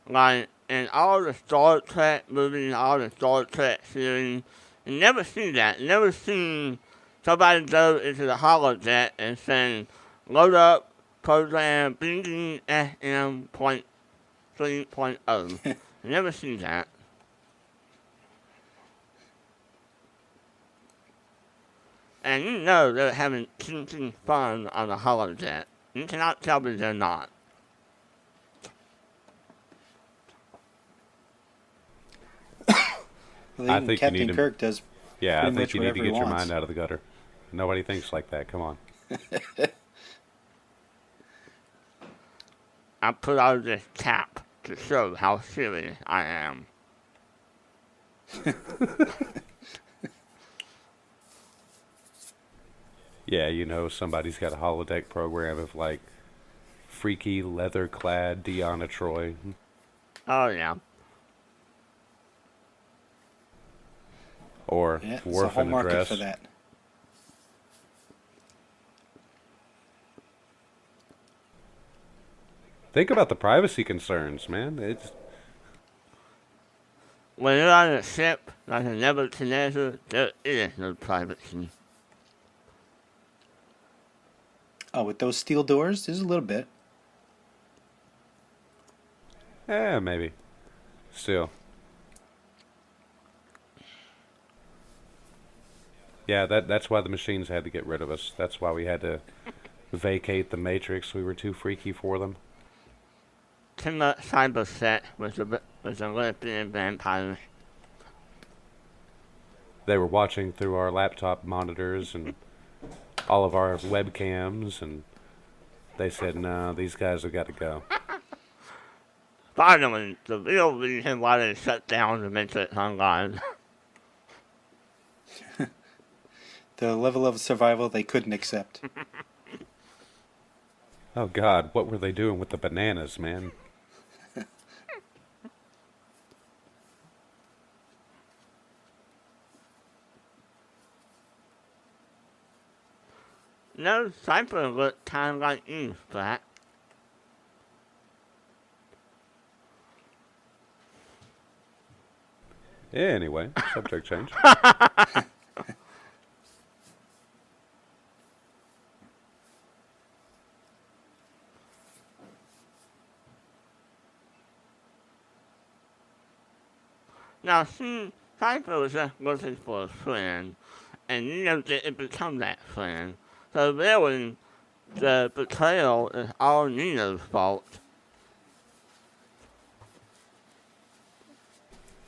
Like, in all the Star Trek movies, all the Star Trek series, you never see that. You never see somebody go into the holodeck and say, load up program BDSM.3.0. You never see that. And you know they're having kinky fun on the holodeck. You cannot tell me they're not. Well, I even think Captain you need to, Kirk does. Yeah, I pretty think much you need to whatever he get your wants. mind out of the gutter. Nobody thinks like that. Come on. I put on this cap to show how serious I am. Yeah, somebody's got a holodeck program of like freaky leather-clad Deanna Troy. Oh, yeah. Or Yeah, there's a Worf whole in a market dress. for that. Think about the privacy concerns, man. When you're on a ship like a Nebuchadnezzar, there is no privacy. Oh, with those steel doors, there's a little bit. Maybe. Still. Yeah, that's why the machines had to get rid of us. That's why we had to vacate the Matrix. We were too freaky for them. Too much cyber set with the lesbian vampires. They were watching through our laptop monitors and all of our webcams, and they said, no, these guys have got to go. Finally, the real reason why they shut down the Matrix Online. The level of survival they couldn't accept. Oh, God, what were they doing with the bananas, man? No, Cypher looked kind of like you, Black. Yeah, anyway, subject change. Now, see, Cypher was just looking for a friend, and Neo didn't become that friend. So really, the betrayal is all Neo's fault.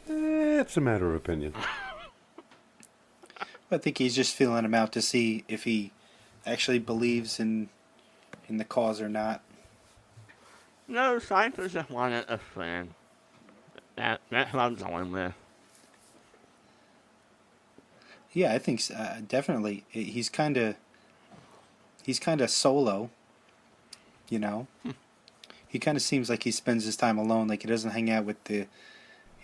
It's a matter of opinion. I think he's just feeling him out to see if he actually believes in the cause or not. No, Cypher just wanted a friend. That's what I'm going with. Yeah, I think definitely he's kind of solo. You know, he kind of seems like he spends his time alone. Like he doesn't hang out with the,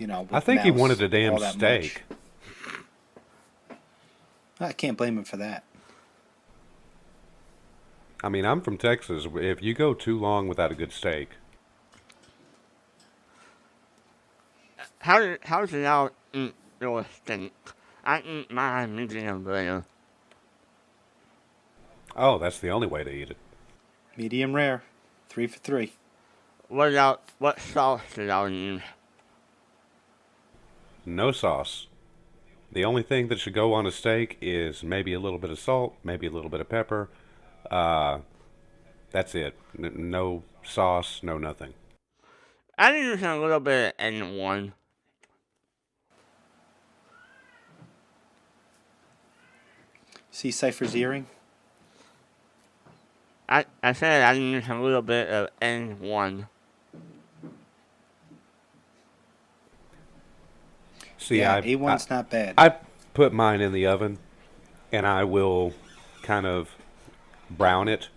with I think he Mouse wanted a damn all that steak. much. I can't blame him for that. I mean, I'm from Texas. If you go too long without a good steak, How do y'all eat your steak? I eat mine medium rare. oh, that's the only way to eat it. Medium rare. 3 for 3. What sauce do y'all use? No sauce. The only thing that should go on a steak is maybe a little bit of salt, maybe a little bit of pepper. Uh, that's it. No sauce, no nothing. I use a little bit of N1. See Cypher's earring? I said I use a little bit of N1. See, Yeah, I A1's not bad. I put mine in the oven, and I will kind of brown it,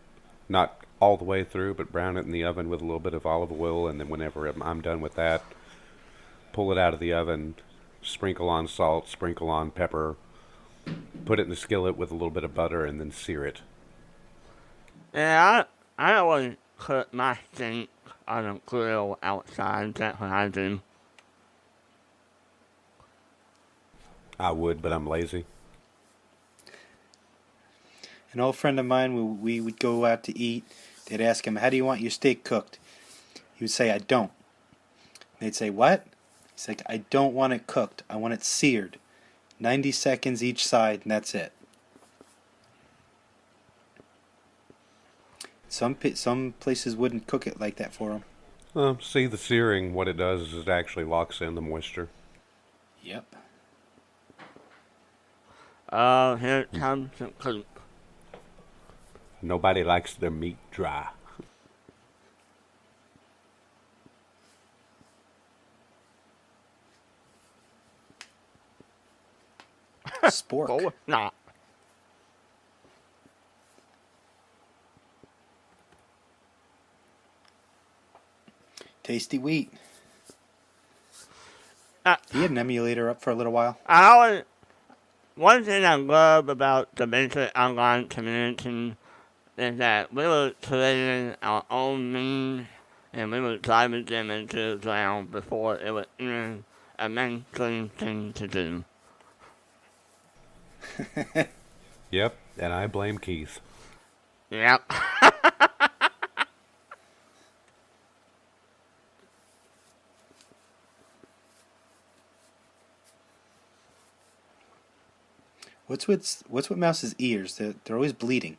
not all the way through, but brown it in the oven with a little bit of olive oil, and then whenever I'm done with that, pull it out of the oven, sprinkle on salt, sprinkle on pepper, put it in the skillet with a little bit of butter, and then sear it. Yeah, I always cook my steak on a grill outside. That's what I do. I would, but I'm lazy. An old friend of mine, we would go out to eat. They'd ask him, how do you want your steak cooked? He would say, I don't. They'd say, what? He's like, I don't want it cooked. I want it seared. 90 seconds each side, and that's it. Some places wouldn't cook it like that for them. See, the searing, what it does is it actually locks in the moisture. Yep. Oh, here comes the cook. Nobody likes their meat dry. Spork. Go not. Tasty wheat. Uh, He had an emulator up for a little while. One thing I love about the basic online community is that we were creating our own memes and we were driving them into the ground before it was even a mainstream thing to do. Yep, and I blame Keith. Yep. What's with Mouse's ears? They're always bleeding.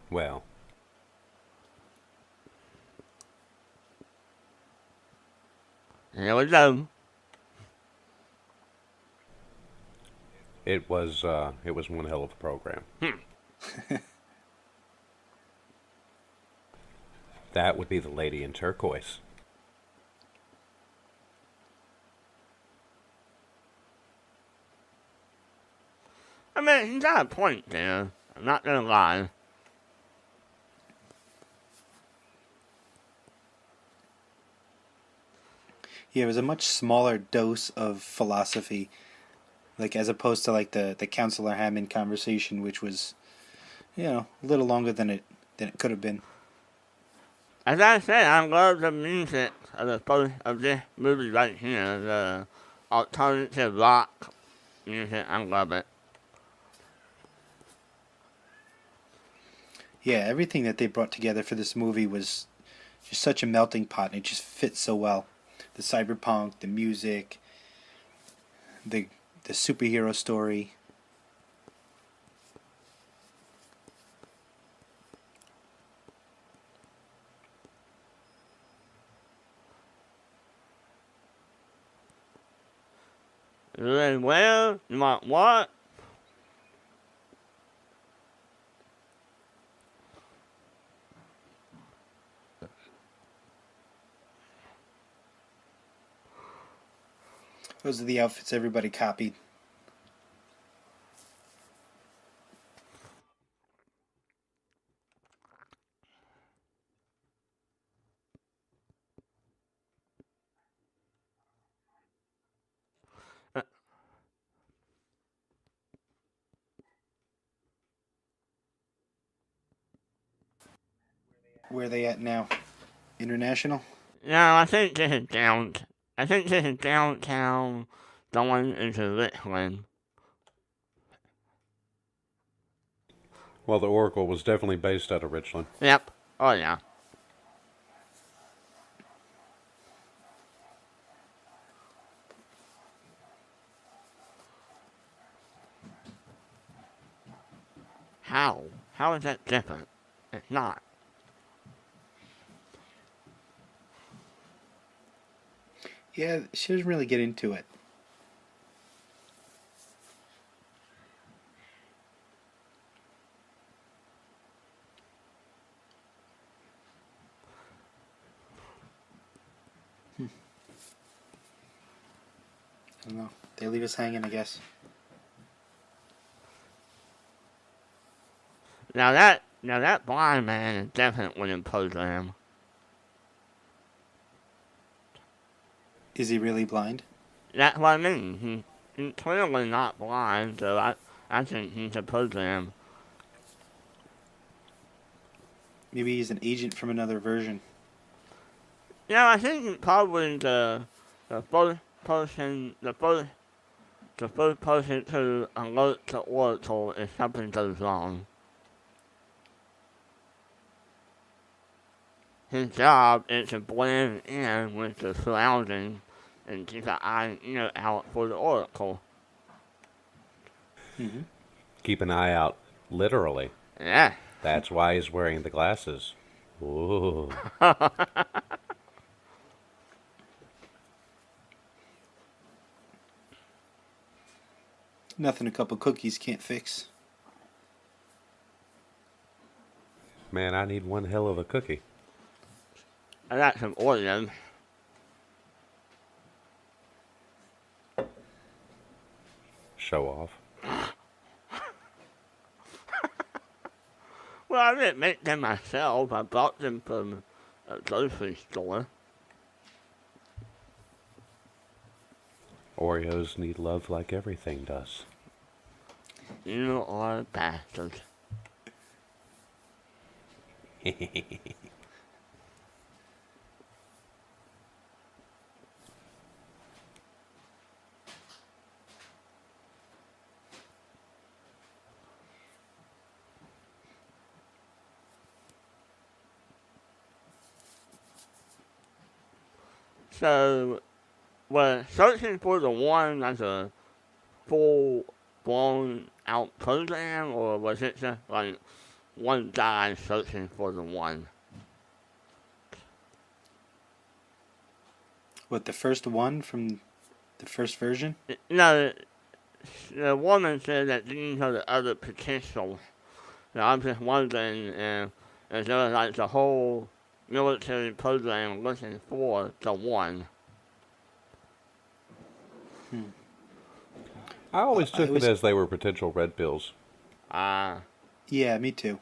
Well, Here we go. it was one hell of a program. That would be the lady in turquoise. I mean, he's got a point there. I'm not gonna lie. Yeah, it was a much smaller dose of philosophy, like as opposed to like the Counselor Hammond conversation, which was, a little longer than it could have been. As I said, I love the music of this movie right here. The alternative rock music, I love it. Yeah, everything that they brought together for this movie was just such a melting pot, and it just fits so well. The cyberpunk, the music, the superhero story. Well, you want what? Those are the outfits everybody copied. Where are they at now? International? No, I think this is down. I think this is downtown going into Richmond. Well, the Oracle was definitely based out of Richland. Yep. Oh yeah. How? How is that different? It's not. Yeah, she doesn't really get into it. I don't know. They leave us hanging, I guess. Now that blind man is definitely in program. Is he really blind? That's what I mean. He's clearly not blind, so I think he's a program. Maybe he's an agent from another version. Yeah, I think probably the first person to alert the Oracle if something goes wrong. His job is to blend in with the surroundings and keep an eye and ear out for the Oracle. Mm-hmm. Keep an eye out, literally. Yeah. That's why he's wearing the glasses. Ooh. Nothing a couple cookies can't fix. Man, I need one hell of a cookie. I got some Oreos. Show off. Well, I didn't make them myself. I bought them from a grocery store. Oreos need love like everything does. You are a bastard. So, we're searching for the one that's a full blown out program, or was it just like one guy searching for the one? What, the first one from the first version? No, the woman said that these are the other potentials. So I'm just wondering if there was like the whole military program looking for the one. I always took it as they were potential red pills. Yeah, me too.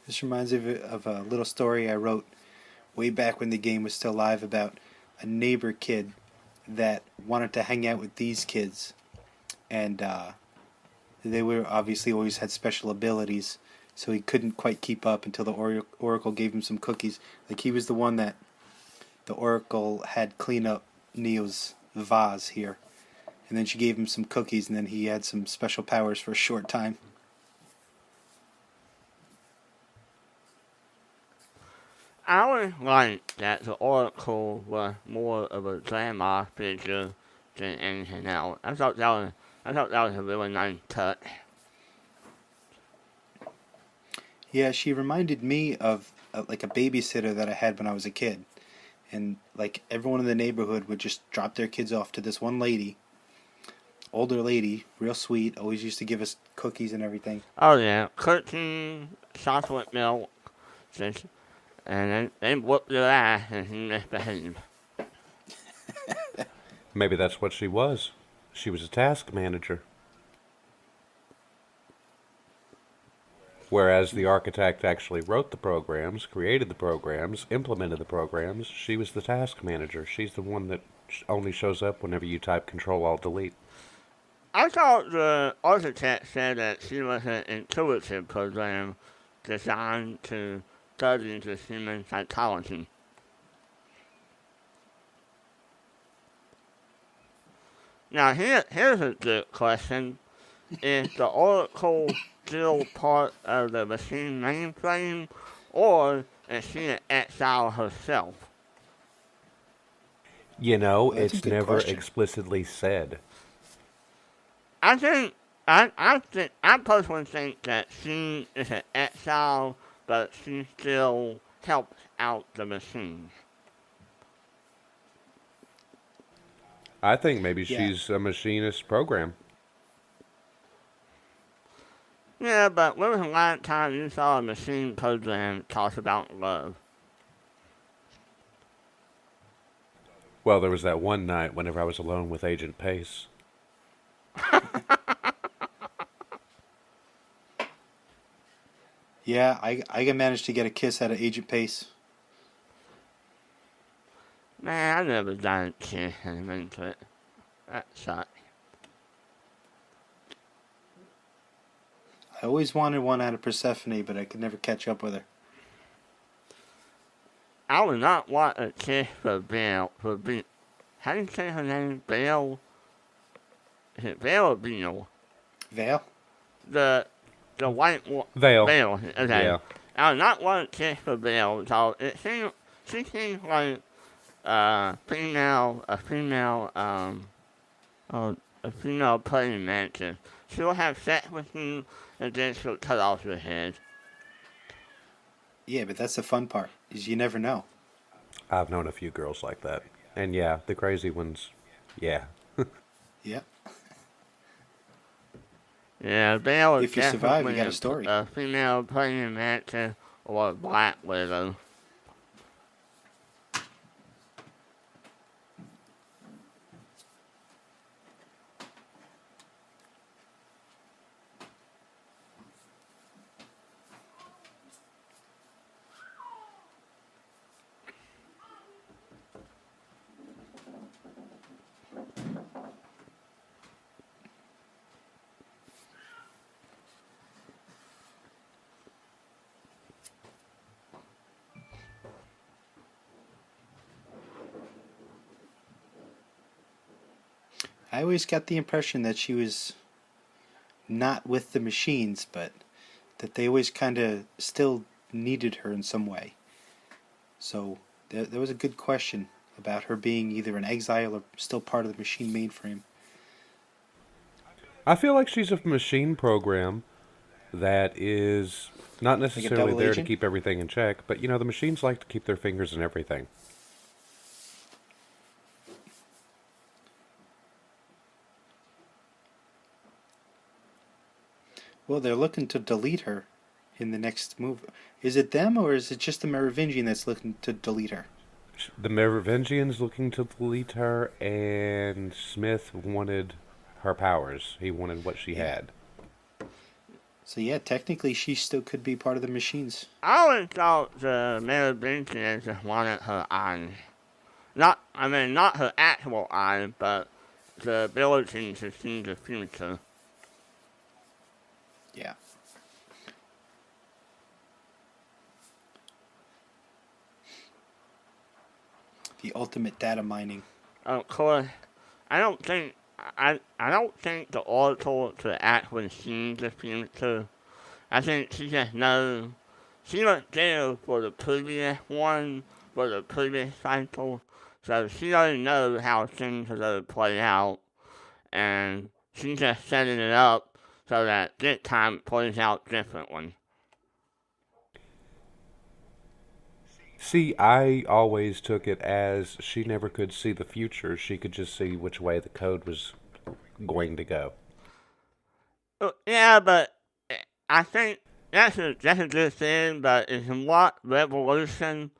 This reminds me of a little story I wrote way back when the game was still live about a neighbor kid that wanted to hang out with these kids. And they were obviously always had special abilities, so he couldn't quite keep up until the Oracle gave him some cookies. Like, he was the one that the Oracle had clean up Neo's vase here. And then she gave him some cookies, and then he had some special powers for a short time. I always liked that the Oracle was more of a grandma figure than anything else. I thought that was a really nice touch. Yeah, she reminded me of like a babysitter that I had when I was a kid. And like everyone in the neighborhood would just drop their kids off to this one lady, older lady, real sweet, always used to give us cookies and everything. Oh yeah, cookies, chocolate milk, and then they whoop your ass if you misbehave. Maybe that's what she was. She was a task manager. Whereas the architect actually wrote the programs, created the programs, implemented the programs. She was the task manager. She's the one that only shows up whenever you type Control-Alt-Delete. I thought the architect said that she was an intuitive program designed to study the human psychology. Now, here's a good question. Is the Oracle still part of the machine mainframe, or is she an exile herself? You know, Well, that's a it's good never question. explicitly said. I think, I personally think that she is an exile, but she still helps out the machines. I think maybe Yeah. she's a machinist program. Yeah, but when was the last time you saw a machine program talk about love? Well, there was that one night whenever I was alone with Agent Pace. Yeah, I managed to get a kiss out of Agent Pace. Man, I never done a kiss and into it. That sucked. I always wanted one out of Persephone, but I could never catch up with her. I would not want a kiss for Belle. How do you say her name? Belle? Is it Belle or Beale? Vale? The white one. Vale. Belle. Okay. Yeah. I would not want a kiss for Belle. So she seems like a female praying mantis. She'll have sex with you and then she'll cut off your head. Yeah, but that's the fun part, is you never know. I've known a few girls like that. And yeah, the crazy ones, yeah. Yeah. Yeah, Belle is If you survive, you definitely got a story. a female praying mantis or a black widow. I always got the impression that she was not with the machines, but that they always kind of still needed her in some way. So there was a good question about her being either an exile or still part of the machine mainframe. I feel like she's a machine program that is not necessarily double there to agent? keep everything in check, but you know, the machines like to keep their fingers in everything. Well, they're looking to delete her in the next move. Is it them, or is it just the Merovingian that's looking to delete her? The Merovingian's looking to delete her, and Smith wanted her powers. He wanted what she had. So yeah, technically she still could be part of the machines. I always thought the Merovingians just wanted her eyes. Not her actual eyes, but the ability to see the future. Yeah. The ultimate data mining. Of course, I don't think the Oracle could actually see the future. I think she just knows. She was there for the previous one, for the previous cycle, so she already knows how things are going to play out, and she's just setting it up so that this time it plays out differently. See, I always took it as she never could see the future. She could just see which way the code was going to go. Yeah, but I think that's a good thing, but in what Revolution,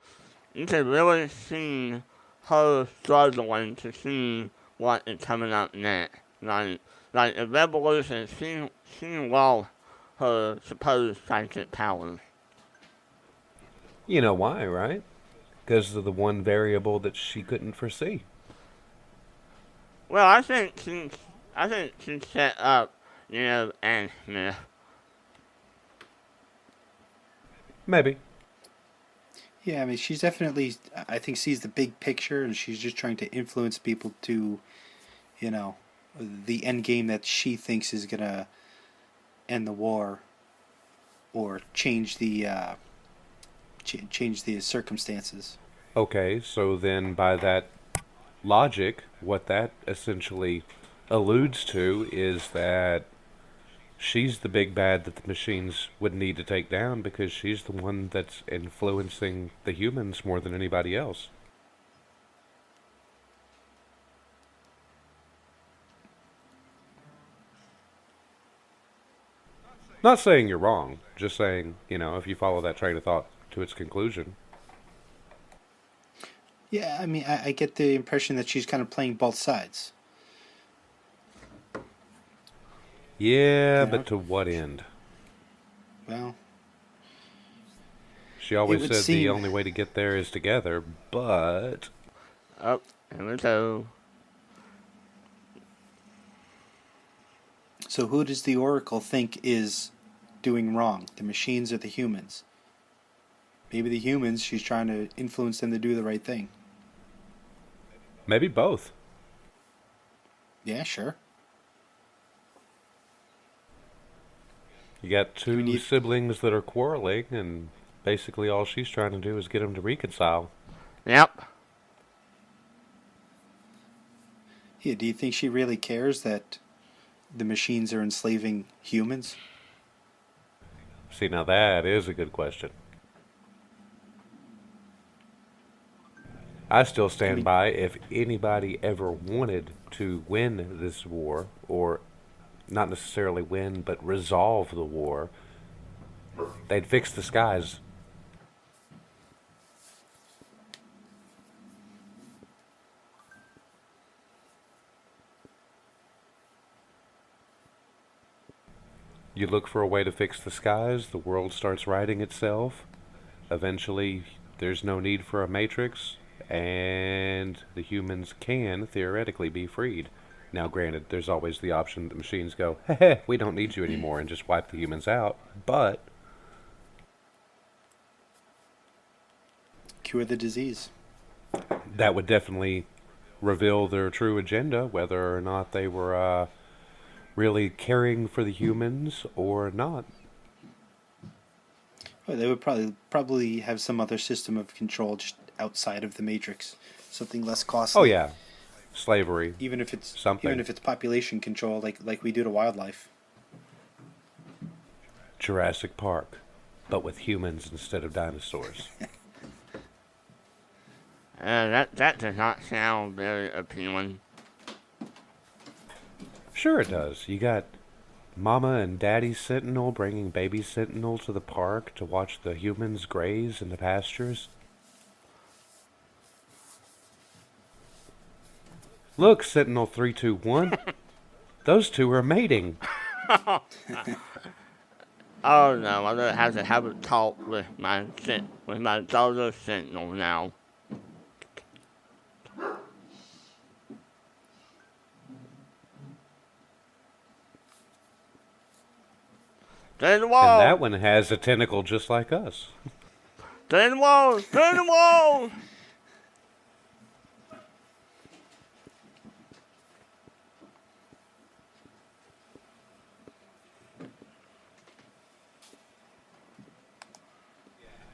you can really see her struggling to see what is coming up next. Like in Revolution, she lost her supposed psychic powers. You know why, right? Because of the one variable that she couldn't foresee. Well, I think she's set up, and Maybe. Yeah, I mean, she's definitely, I think, sees the big picture, and she's just trying to influence people to, you know, the end game that she thinks is gonna end the war or change the change the circumstances. Okay, so then by that logic, what that essentially alludes to is that she's the big bad that the machines would need to take down because she's the one that's influencing the humans more than anybody else. Not saying you're wrong, just saying, if you follow that train of thought to its conclusion. Yeah, I mean, I get the impression that she's kind of playing both sides. Yeah, You know, but to what end? well, She it always would said the seem. only way to get there is together, but oh, here we go. So who does the Oracle think is doing wrong? The machines or the humans? Maybe the humans, she's trying to influence them to do the right thing. maybe both. Yeah, sure. You got Do we two need siblings that are quarreling, and basically all she's trying to do is get them to reconcile. Yep. Yeah, do you think she really cares that the machines are enslaving humans? See, now that is a good question. I still I stand mean, by if anybody ever wanted to win this war, or not necessarily win, but resolve the war, they'd fix the skies. You look for a way to fix the skies, the world starts righting itself. Eventually, there's no need for a matrix, and the humans can theoretically be freed. Now, granted, there's always the option that machines go, heh, we don't need you anymore, and just wipe the humans out. But cure the disease. that would definitely reveal their true agenda, whether or not they were really caring for the humans or not. Well, they would probably have some other system of control just outside of the Matrix, something less Oh, costly. yeah, slavery, Even something. if it's population control, like we do to wildlife. Jurassic Park, but with humans instead of dinosaurs. That does not sound very appealing. Sure it does. You got Mama and Daddy Sentinel bringing baby Sentinel to the park to watch the humans graze in the pastures. Look, Sentinel 321. Those two are mating. Oh no, I'm gonna have to have a talk with my daughter Sentinel now. Turn the And wall! that one has a tentacle just like us. Turn the wall! Turn the wall!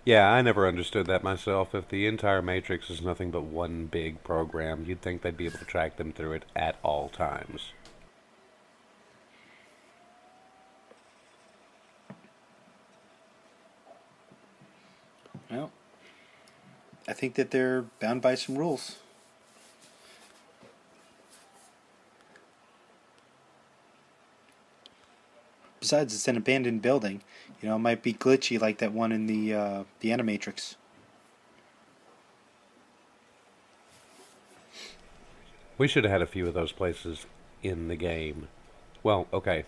Yeah, I never understood that myself. If the entire Matrix is nothing but one big program, you'd think they'd be able to track them through it at all times. Well, I think that they're bound by some rules. Besides, it's an abandoned building. It might be glitchy like that one in the Animatrix. We should have had a few of those places in the game. Well, okay.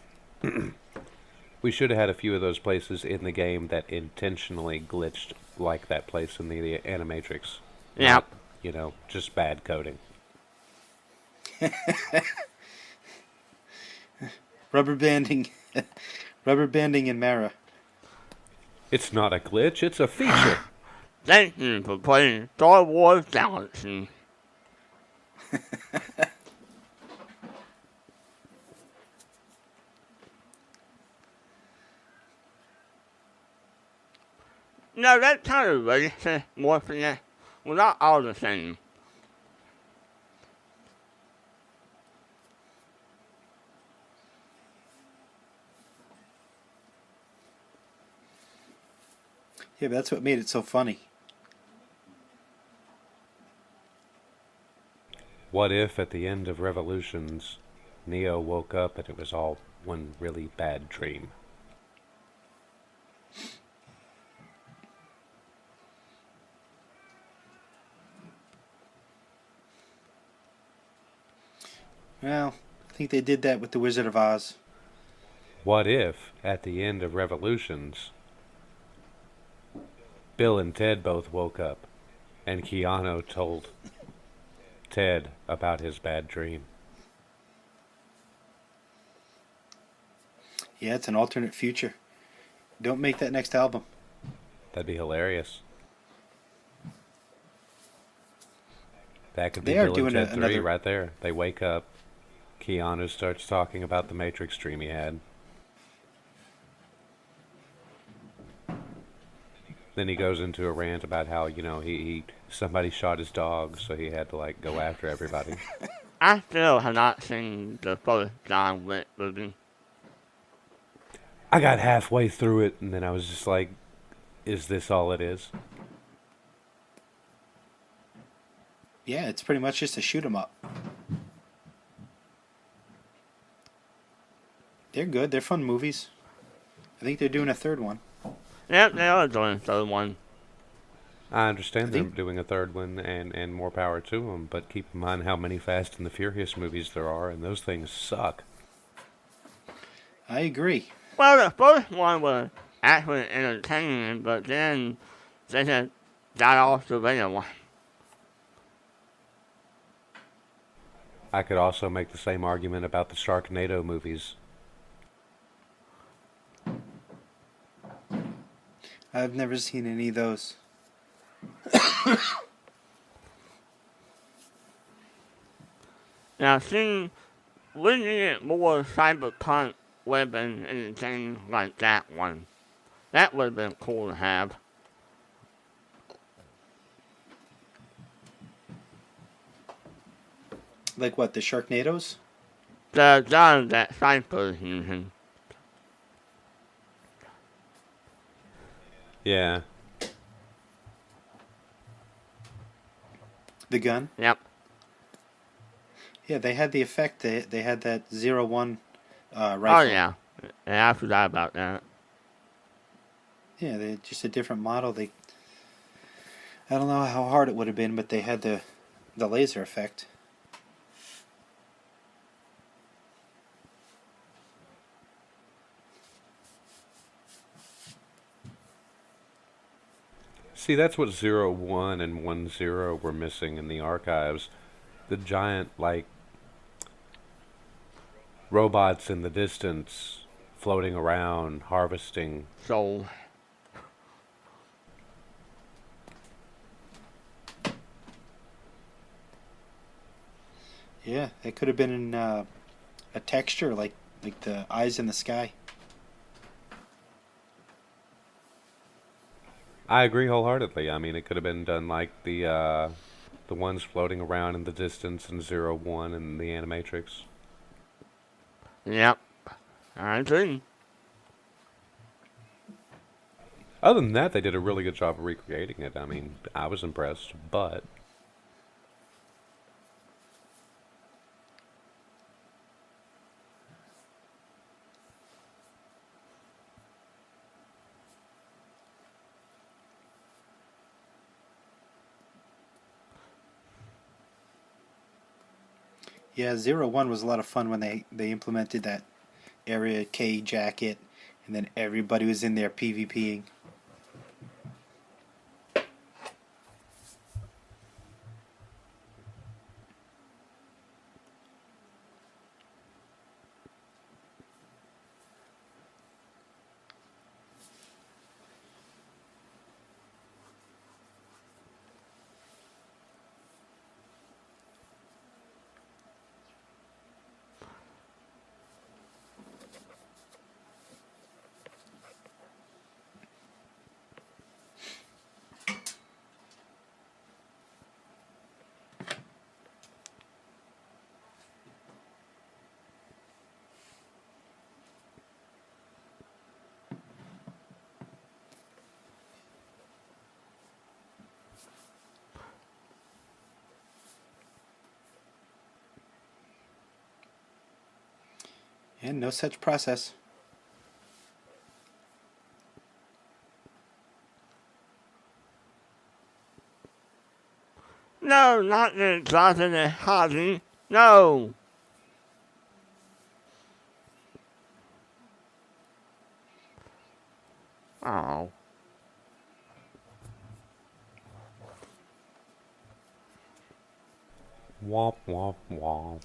We should have had a few of those places in the game that intentionally glitched like that place in the Animatrix. Yep. Not, just bad coding. Rubber banding. Rubber banding in Mara. It's not a glitch, it's a feature. Thank you for playing Star Wars Galaxy. No, that kind of racist morphine was not all the same. Yeah, but that's what made it so funny. What if at the end of Revolutions, Neo woke up and it was all one really bad dream? Well, I think they did that with the Wizard of Oz. What if at the end of Revolutions, Bill and Ted both woke up and Keanu told Ted about his bad dream? Yeah, it's an alternate future. Don't make that next album. That'd be hilarious. That could be They are Bill and doing Ted 3 another... right there. They wake up, Keanu starts talking about the Matrix dream he had. Then he goes into a rant about how, he somebody shot his dog, so he had to, go after everybody. I still have not seen the first John Wick movie. I got halfway through it, and then I was just like, is this all it is? Yeah, it's pretty much just a shoot 'em up. They're good. They're fun movies. I think they're doing a third one. Yep, they are doing a third one. I understand they're doing a third one, and more power to them, but keep in mind how many Fast and the Furious movies there are, and those things suck. I agree. Well, the first one was actually entertaining, but then they just got off the rail. I could also make the same argument about the Sharknado movies. I've never seen any of those. Now, see, we needed more cyberpunk weapons in a game like that one. That would have been cool to have. Like what, the Sharknadoes? The gun that Cypher's using. Yeah. The gun? Yep. Yeah, they had the effect. They had that 01 rifle. Oh, yeah. Yeah, I forgot about that. Yeah, they just a different model. I don't know how hard it would have been, but they had the laser effect. See, that's what 01 and 10 were missing in the archives. The giant, robots in the distance floating around, harvesting. So, Yeah, it could have been in a texture like the eyes in the sky. I agree wholeheartedly. I mean, it could have been done like the ones floating around in the distance in 01 and the Animatrix. yep. I agree. Other than that, they did a really good job of recreating it. I mean, I was impressed, but Yeah, 01 was a lot of fun when they implemented that Area K jacket And then everybody was in there PvPing. And no such process. No, not the exotic hobby. No. Oh. Womp womp womp.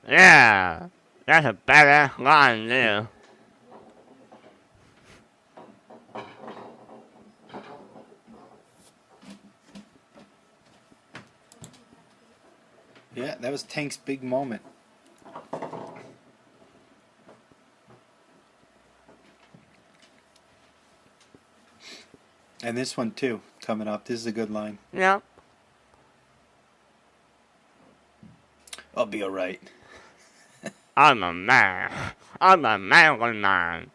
Yeah. That's a badass line there. Yeah, that was Tank's big moment. And this one too, coming up. This is a good line. Yep. I'll be alright. I'm a man. I'm a manly man.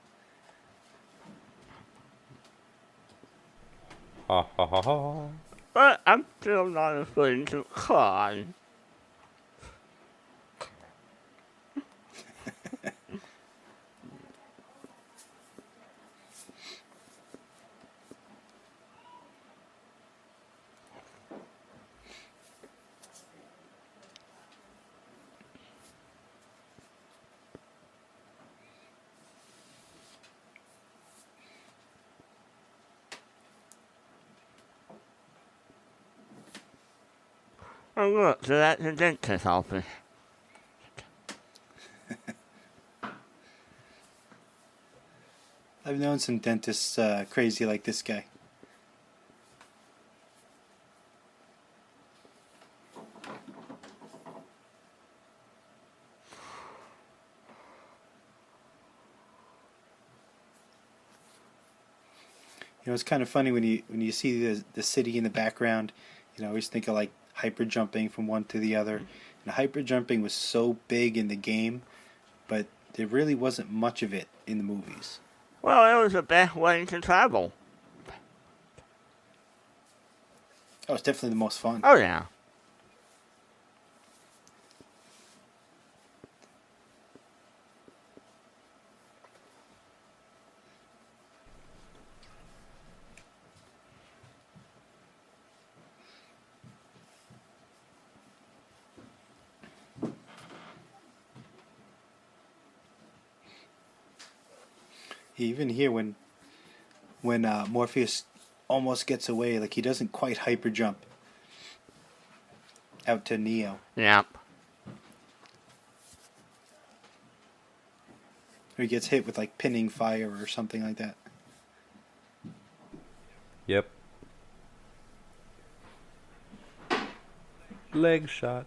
Ha ha ha ha. But I'm still not afraid to cry. Oh look, so that's the dentist's office. I've known some dentists crazy like this guy. You know, it's kind of funny when you see the city in the background. You know, I always think of like hyper jumping from one to the other. And hyper jumping was so big in the game, but there really wasn't much of it in the movies. Well, it was the best way to travel. Oh, it's definitely the most fun. Oh yeah. Even here, when Morpheus almost gets away, like he doesn't quite hyper jump out to Neo. Yep. Or he gets hit with like pinning fire or something like that. Yep. Leg shot.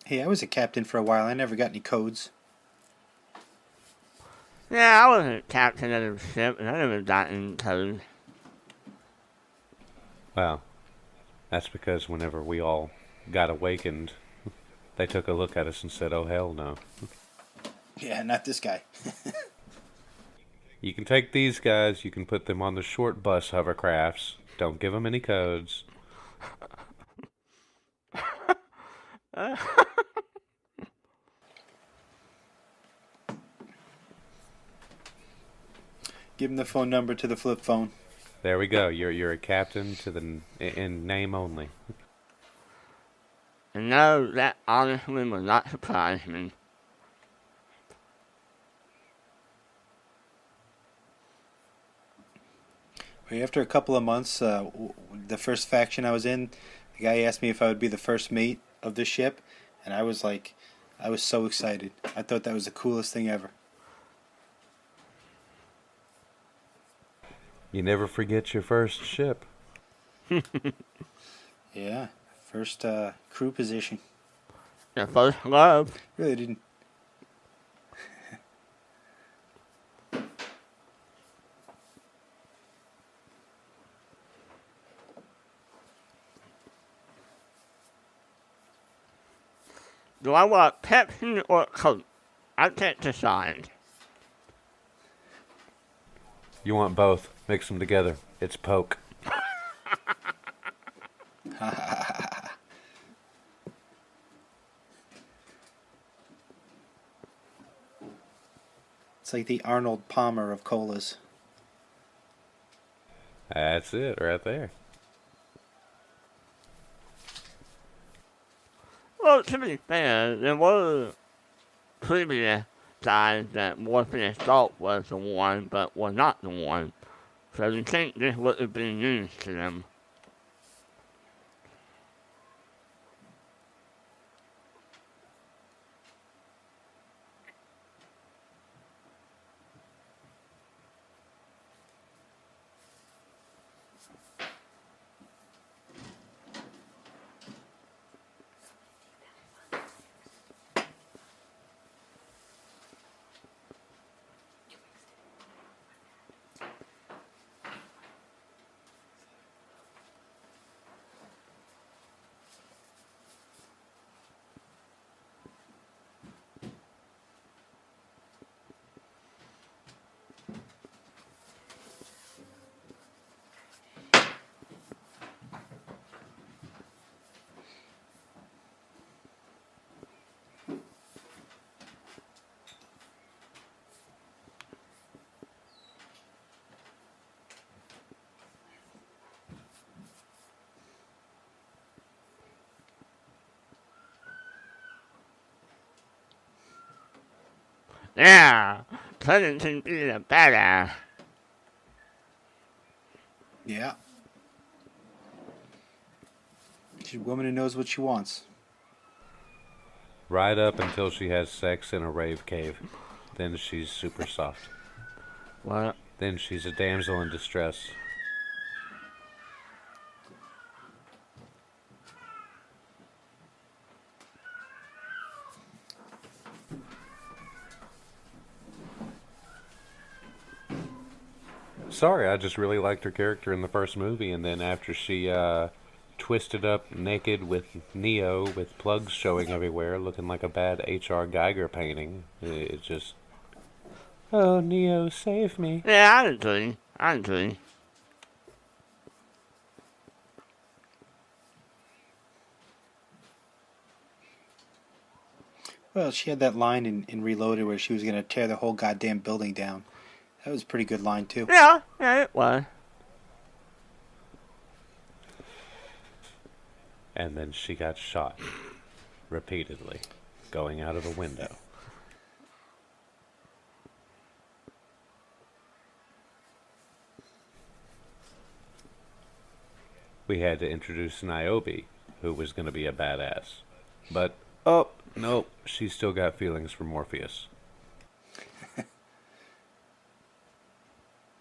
Hey, I was a captain for a while. I never got any codes. Yeah, I was a captain of the ship, and I never got any code. Well, that's because whenever we all got awakened, they took a look at us and said, "Oh, hell no." Yeah, not this guy. You can take these guys, you can put them on the short bus hovercrafts. Don't give them any codes. Give him the phone number to the flip phone. There we go. You're a captain to the in name only. And no, that honestly will not surprise me. After a couple of months, the first faction I was in, the guy asked me if I would be the first mate of the ship, and I was like, I was so excited. I thought that was the coolest thing ever. You never forget your first ship. Yeah, first crew position. The first love. Really didn't. Do I want Pepsi or Coke? I can't decide. You want both. Mix them together. It's poke. It's like the Arnold Palmer of colas. That's it right there. Well, to be fair, there were previous guys that Morpheus thought was the one, but was not the one. So you think this would have been news to them. Yeah, couldn't be the better. Yeah. She's a woman who knows what she wants. Right up until she has sex in a rave cave. Then she's super soft. What? Then she's a damsel in distress. Sorry, I just really liked her character in the first movie, and then after she twisted up naked with Neo with plugs showing everywhere, looking like a bad H.R. Geiger painting, it just... Oh, Neo, save me. Yeah, I agree. I agree. Well, she had that line in Reloaded where she was going to tear the whole goddamn building down. That was a pretty good line, too. Yeah, it was. And then she got shot repeatedly, going out of the window. We had to introduce Niobe, who was going to be a badass. But, oh, no, she's still got feelings for Morpheus.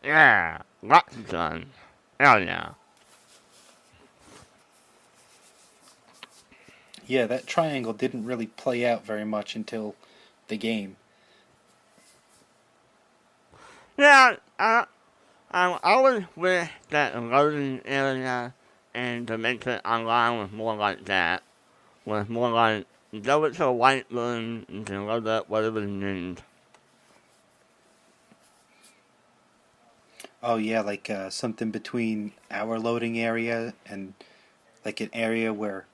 Yeah, lots of guns. Hell yeah. Yeah, that triangle didn't really play out very much until the game. Yeah, I always wish that the loading area and Dimension Online was more like that. Was more like, go into a white room and can load up whatever you need. Oh yeah, like something between our loading area and like an area where,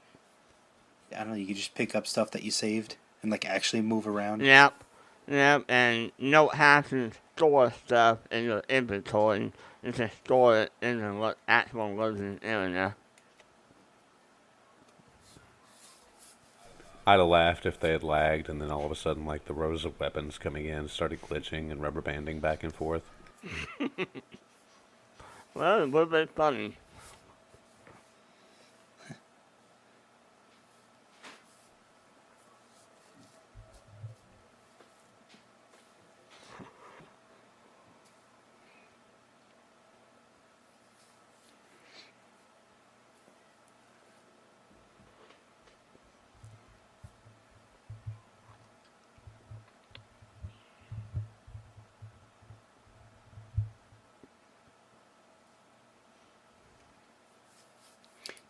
I don't know, you could just pick up stuff that you saved and like actually move around. Yep, and you don't have to store stuff in your inventory. You can store it in the actual loading area. I'd have laughed if they had lagged and then all of a sudden, like, the rows of weapons coming in started glitching and rubber banding back and forth. Well, it would be funny.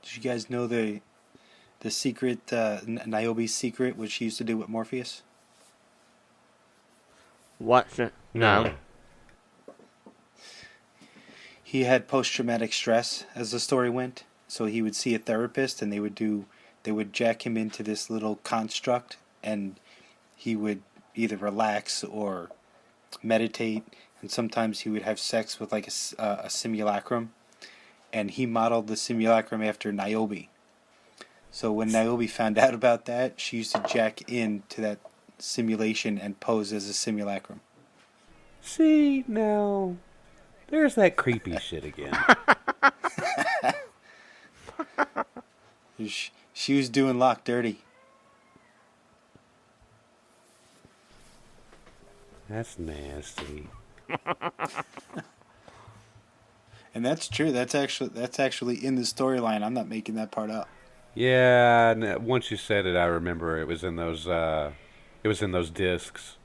Did you guys know the secret, Niobe's secret, what she used to do with Morpheus? What's it? No. He had post-traumatic stress, as the story went, so he would see a therapist, and they would jack him into this little construct, and he would either relax or meditate, and sometimes he would have sex with like a simulacrum, and he modeled the simulacrum after Niobe. So when Niobe found out about that, she used to jack into that simulation and pose as a simulacrum. See, now, there's that creepy shit again. She was doing Locke dirty. That's nasty. And that's true. That's actually in the storyline. I'm not making that part up. Yeah, once you said it, I remember it was in those. It was in those discs.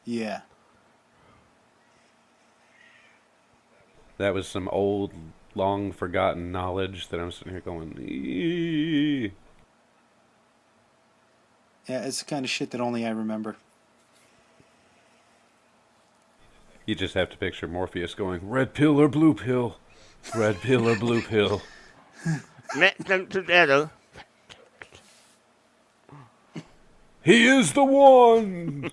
Yeah. That was some old, long forgotten knowledge that I'm sitting here going. Eee. Yeah, it's the kind of shit that only I remember. You just have to picture Morpheus going, red pill or blue pill? Red pill or blue pill? Mix them together. He is the one!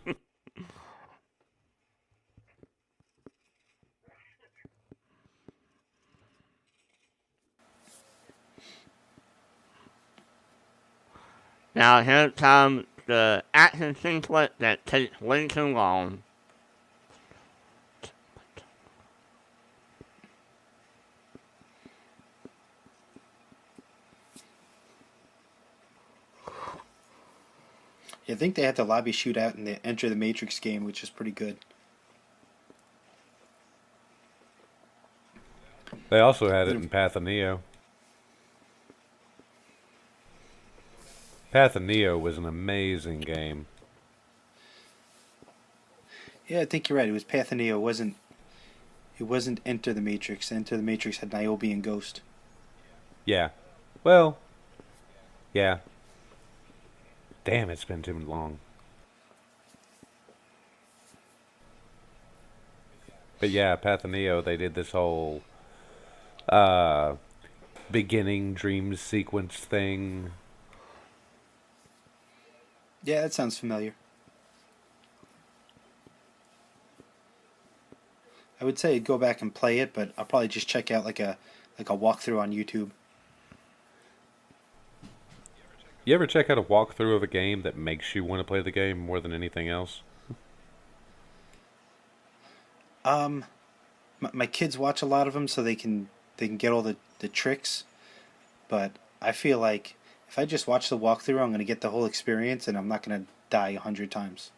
Now here comes the action sequence that takes way too long. I think they had the lobby shootout in the Enter the Matrix game, which is pretty good. They also had it in Path of Neo. Path of Neo was an amazing game. Yeah, I think you're right. It was Path of Neo. It wasn't Enter the Matrix. Enter the Matrix had Niobe and Ghost. Yeah. Well, yeah. Damn, it's been too long. But yeah, Path of Neo, they did this whole beginning dream sequence thing. Yeah, that sounds familiar. I would say go back and play it, but I'll probably just check out like a walkthrough on YouTube. You ever check out a walkthrough of a game that makes you want to play the game more than anything else? My kids watch a lot of them so they can get all the tricks, but I feel like if I just watch the walkthrough, I'm going to get the whole experience and I'm not going to die 100 times.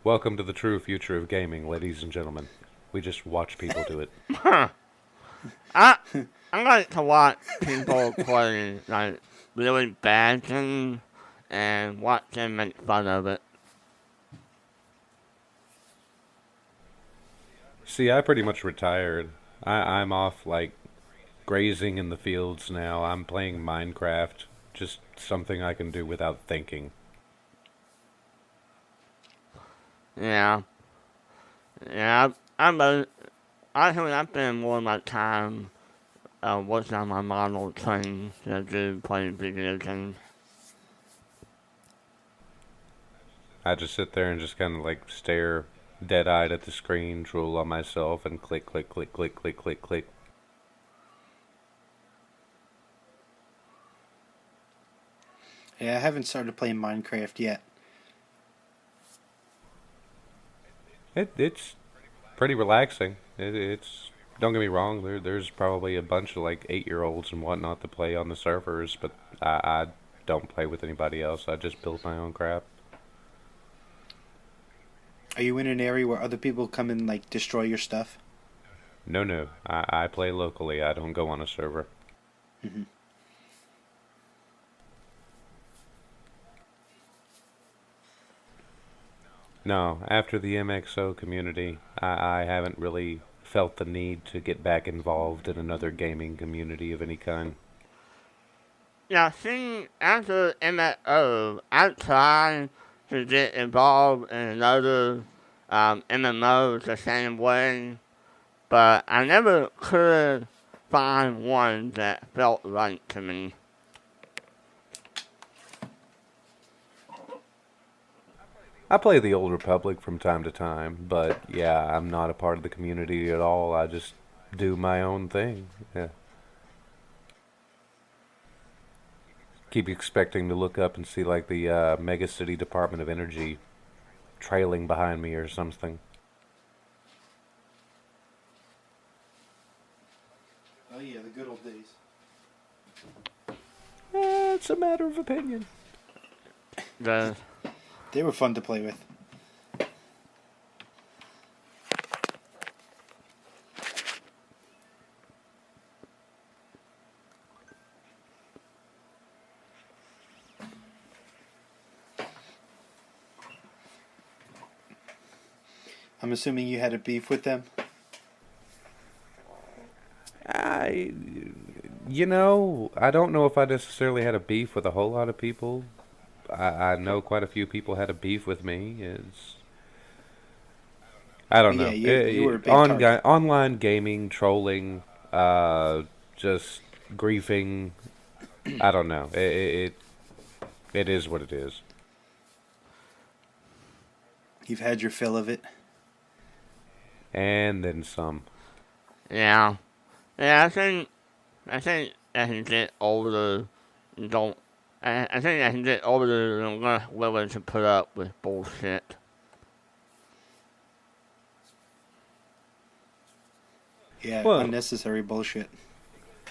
Welcome to the true future of gaming, ladies and gentlemen. We just watch people do it. I like to watch people play like really bad games and watch them make fun of it. See, I pretty much retired. I'm off, like, grazing in the fields now. I'm playing Minecraft. Just something I can do without thinking. Yeah, yeah. I think I spend more of my time working on my model trains than I do playing video games. I just sit there and just kind of, like, stare dead-eyed at the screen, drool on myself, and click, click, click, click, click, click, click. Yeah, I haven't started playing Minecraft yet. It's pretty relaxing. It's don't get me wrong. There's probably a bunch of like 8-year-olds and whatnot to play on the servers, but I don't play with anybody else. I just build my own crap. Are you in an area where other people come and like destroy your stuff? No. I play locally. I don't go on a server. Mm-hmm. No, after the MXO community, I haven't really felt the need to get back involved in another gaming community of any kind. Yeah, see, after MMO, I tried to get involved in another MMO the same way, but I never could find one that felt right to me. I play the Old Republic from time to time, but yeah, I'm not a part of the community at all. I just do my own thing. Yeah. Keep expecting to look up and see like the Mega City Department of Energy trailing behind me or something. Oh yeah, the good old days. It's a matter of opinion. They were fun to play with. I'm assuming you had a beef with them? I don't know if I necessarily had a beef with a whole lot of people. I know quite a few people had a beef with me. I don't know. Yeah, you were a big target. Online gaming, trolling, just griefing. I don't know. It is what it is. You've had your fill of it. And then some. Yeah. Yeah, I think as you get older, you don't. I think as you get older, you're not willing to put up with bullshit. Yeah, Well, unnecessary bullshit.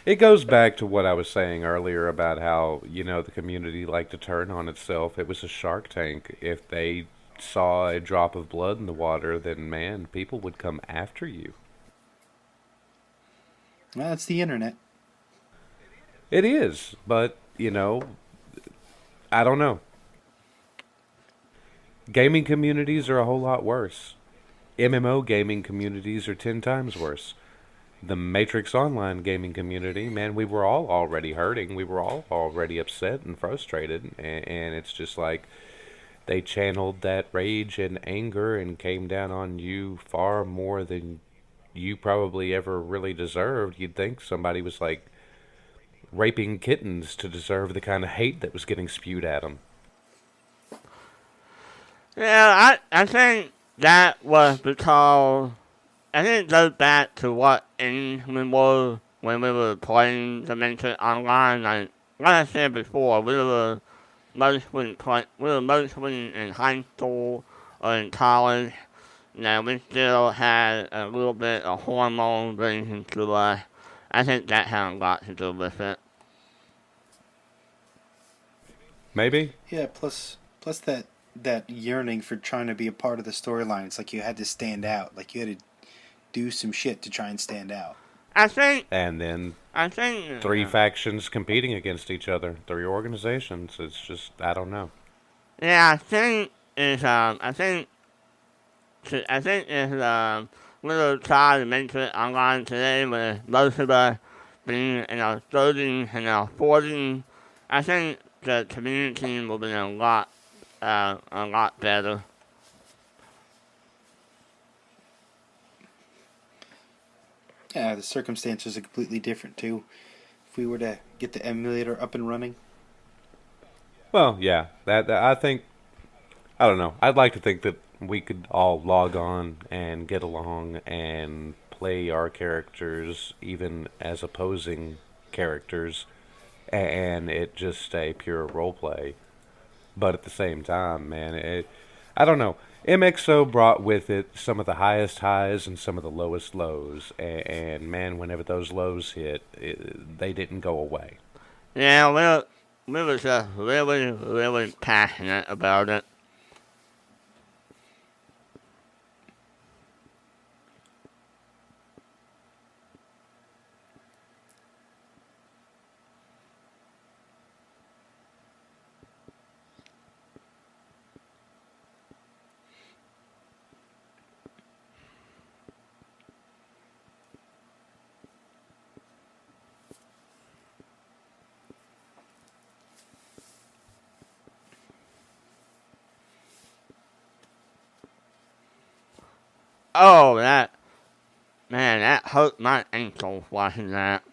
it goes back to what I was saying earlier about how, the community liked to turn on itself. It was a shark tank. If they saw a drop of blood in the water, then man, people would come after you. Well, that's the internet. It is, but, I don't know. Gaming communities are a whole lot worse. MMO gaming communities are 10 times worse. The Matrix Online gaming community, man, we were all already hurting. We were all already upset and frustrated. And it's just like they channeled that rage and anger and came down on you far more than you probably ever really deserved. You'd think somebody was like raping kittens to deserve the kind of hate that was getting spewed at them. Yeah, I think that was because I think it goes back to what England was when we were playing the Matrix online, like I said before, we were mostly in high school or in college. Now we still had a little bit of hormone racing to us. I think that had a lot to do with it. Maybe. Yeah, plus that yearning for trying to be a part of the storyline. It's like you had to stand out. Like you had to do some shit to try and stand out. I think. And then I think. three factions competing against each other, three organizations. It's just, I don't know. Yeah, I think is I think if we were trying to make it online today with most of us being in our 30s and our 40s, I think the community will be a lot better. Yeah, the circumstances are completely different too. If we were to get the emulator up and running. Well, yeah, that I think, I don't know. I'd like to think that we could all log on and get along and play our characters even as opposing characters, and it just stay pure role play. But at the same time, man, I don't know. MXO brought with it some of the highest highs and some of the lowest lows, and man, whenever those lows hit, they didn't go away. Yeah, we were just really, really passionate about it. Oh, that hurt my ankle watching that.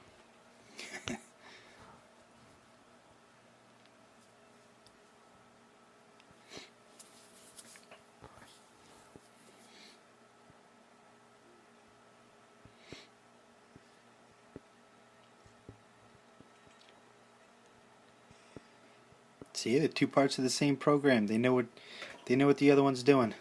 See, the two parts of the same program. They know what the other one's doing.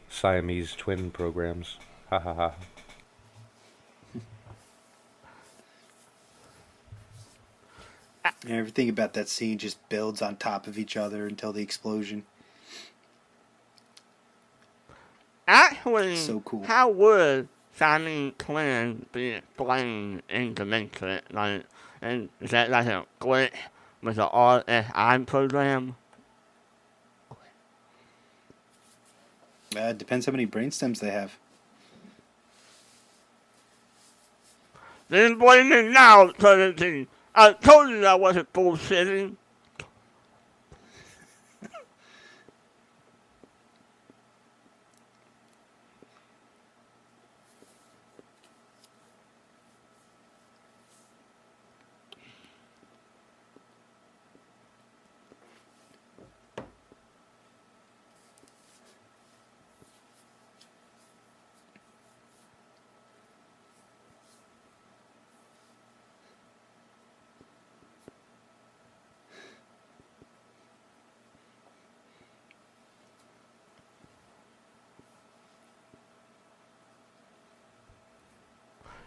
Siamese twin programs. Ha ha ha. Everything about that scene just builds on top of each other until the explosion. Actually, So cool. how would Siamese twins be explained in the Matrix? Like, and is that like a glitch with the RSI program? It depends how many brain stems they have. Then blame me now, Trinity. I told you I wasn't bullshitting.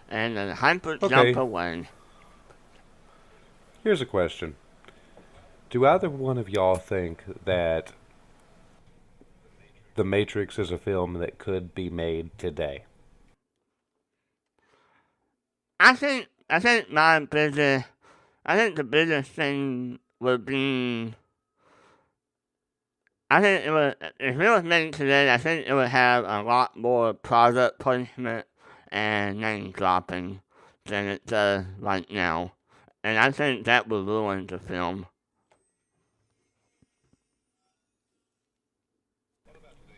And then hyper jump away. Here's a question. Do either one of y'all think that The Matrix is a film that could be made today? I think the biggest thing would be, I think it would, if it was made today, I think it would have a lot more product placement and name dropping than it does right now. And I think that would ruin the film.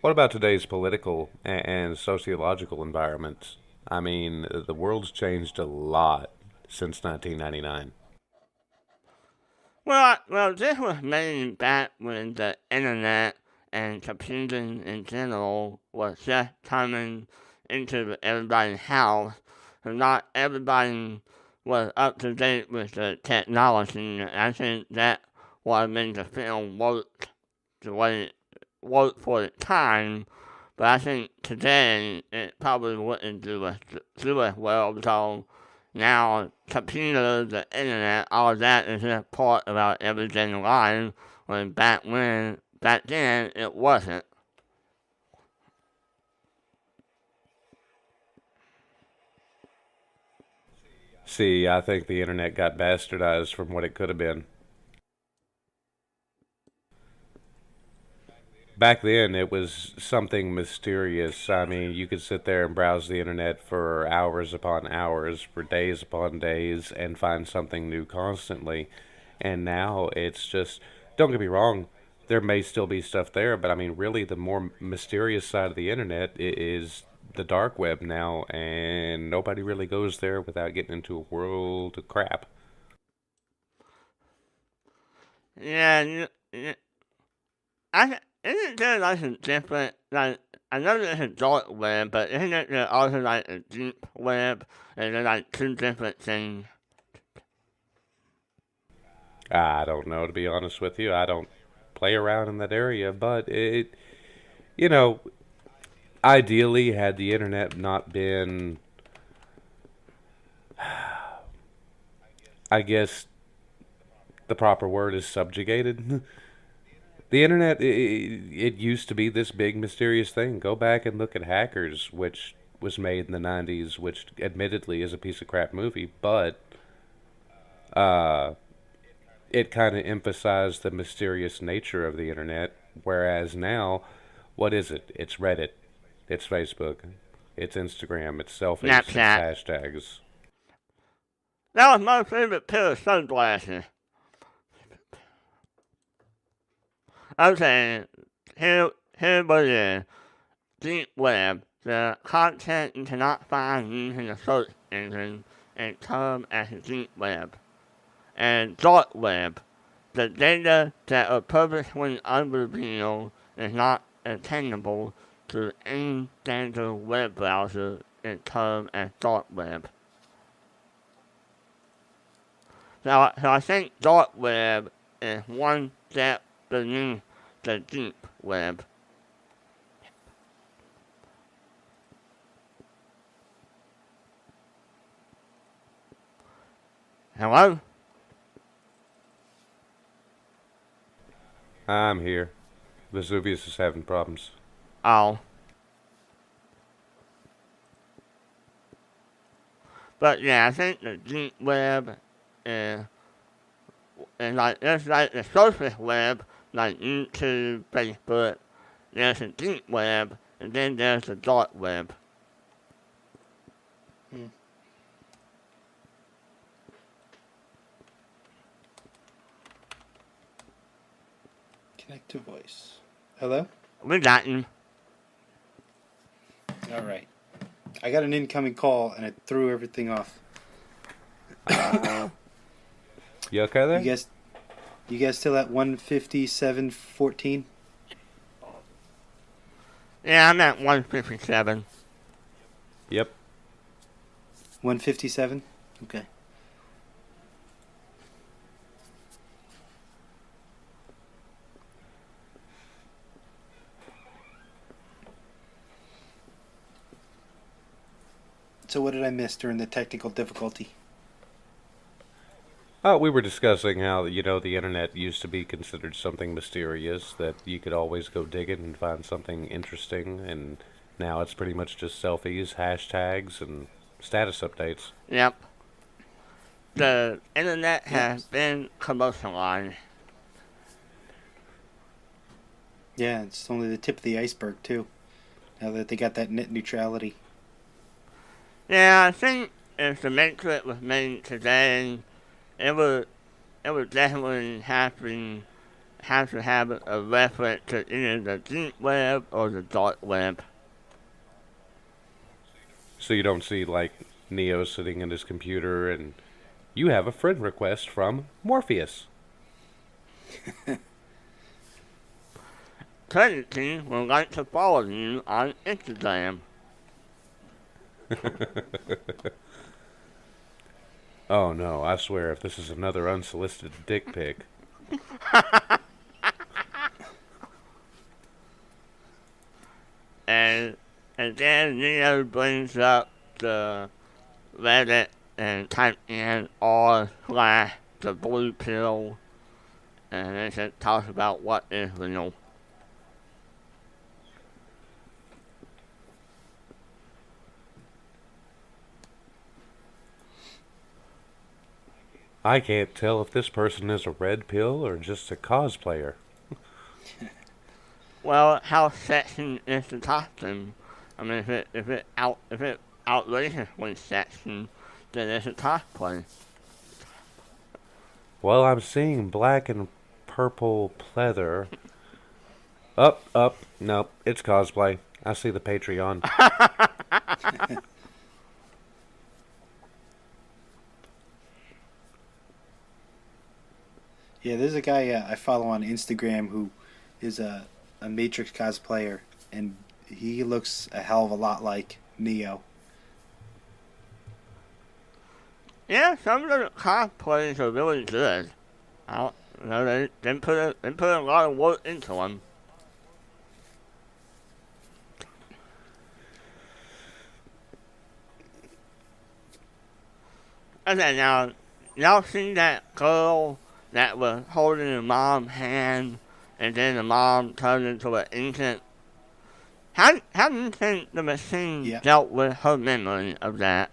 What about today's political and sociological environments? I mean, the world's changed a lot since 1999. Well, this was made back when the internet and computing in general was just coming into everybody's house. So not everybody was up to date with the technology. I think that what made the film work the way it worked for the time. But I think today it probably wouldn't do as well because now computers, the internet, all that is just part of our everyday life. When back then it wasn't. See, I think the internet got bastardized from what it could have been. Back then, it was something mysterious. I mean, you could sit there and browse the internet for hours upon hours, for days upon days, and find something new constantly. And now it's just, don't get me wrong, there may still be stuff there, but I mean, really, the more mysterious side of the internet is the dark web now, and nobody really goes there without getting into a world of crap. Yeah, isn't there like a different, like, I know there's a dark web, but isn't there also like a deep web? And they're like two different things. I don't know, to be honest with you. I don't play around in that area, but you know, ideally, had the internet not been, I guess the proper word is subjugated. The internet, it used to be this big mysterious thing. Go back and look at Hackers, which was made in the 90s, which admittedly is a piece of crap movie, but uh, it kind of emphasized the mysterious nature of the internet. Whereas now, what is it? It's Reddit, it's Facebook, it's Instagram, it's selfies, it's Snapchat. hashtags. That was my favorite pair of sunglasses. Okay, here was the deep web. The content you cannot find using the search engine and termed as the deep web. And dark web. The data that are purposely unrevealed is not attainable to any standard web browser is termed as dark web. So I think dark web is one step beneath the deep web. Hello? I'm here. Vesuvius is having problems. Oh. But yeah, I think the deep web is, it's like the surface web, like YouTube, Facebook. There's a deep web, and then there's the dark web. Hmm. Connect to voice. Hello? We got you. All right. I got an incoming call and it threw everything off. You okay there? You guys still at 157.14? Yeah, I'm at 157. Yep. 157? Okay. So what did I miss during the technical difficulty? We were discussing how, the internet used to be considered something mysterious, that you could always go digging and find something interesting, and now it's pretty much just selfies, hashtags, and status updates. Yep. The internet has been commercialized. Yeah, it's only the tip of the iceberg, too. Now that they got that net neutrality. Yeah, I think if the Matrix was made today, it would definitely have to have a reference to either the deep web or the dark web. So you don't see, like, Neo sitting in his computer and you have a friend request from Morpheus. Trinity would like to follow you on Instagram. Oh no, I swear if this is another unsolicited dick pic. and then Neo brings up the Reddit and type in r/ the blue pill, and it just talks about what is real. I can't tell if this person is a red pill or just a cosplayer. Well, how sexy is the costume? I mean, if it outrageously sexy, then it's a cosplay. Well, I'm seeing black and purple pleather. Nope, it's cosplay. I see the Patreon. Yeah, there's a guy I follow on Instagram who is a Matrix cosplayer, and he looks a hell of a lot like Neo. Yeah, some of the cosplays are really good. They put a lot of work into them. Okay, now, y'all see that girl that was holding her mom's hand, and then the mom turned into an infant? How do you think the machine dealt with her memory of that?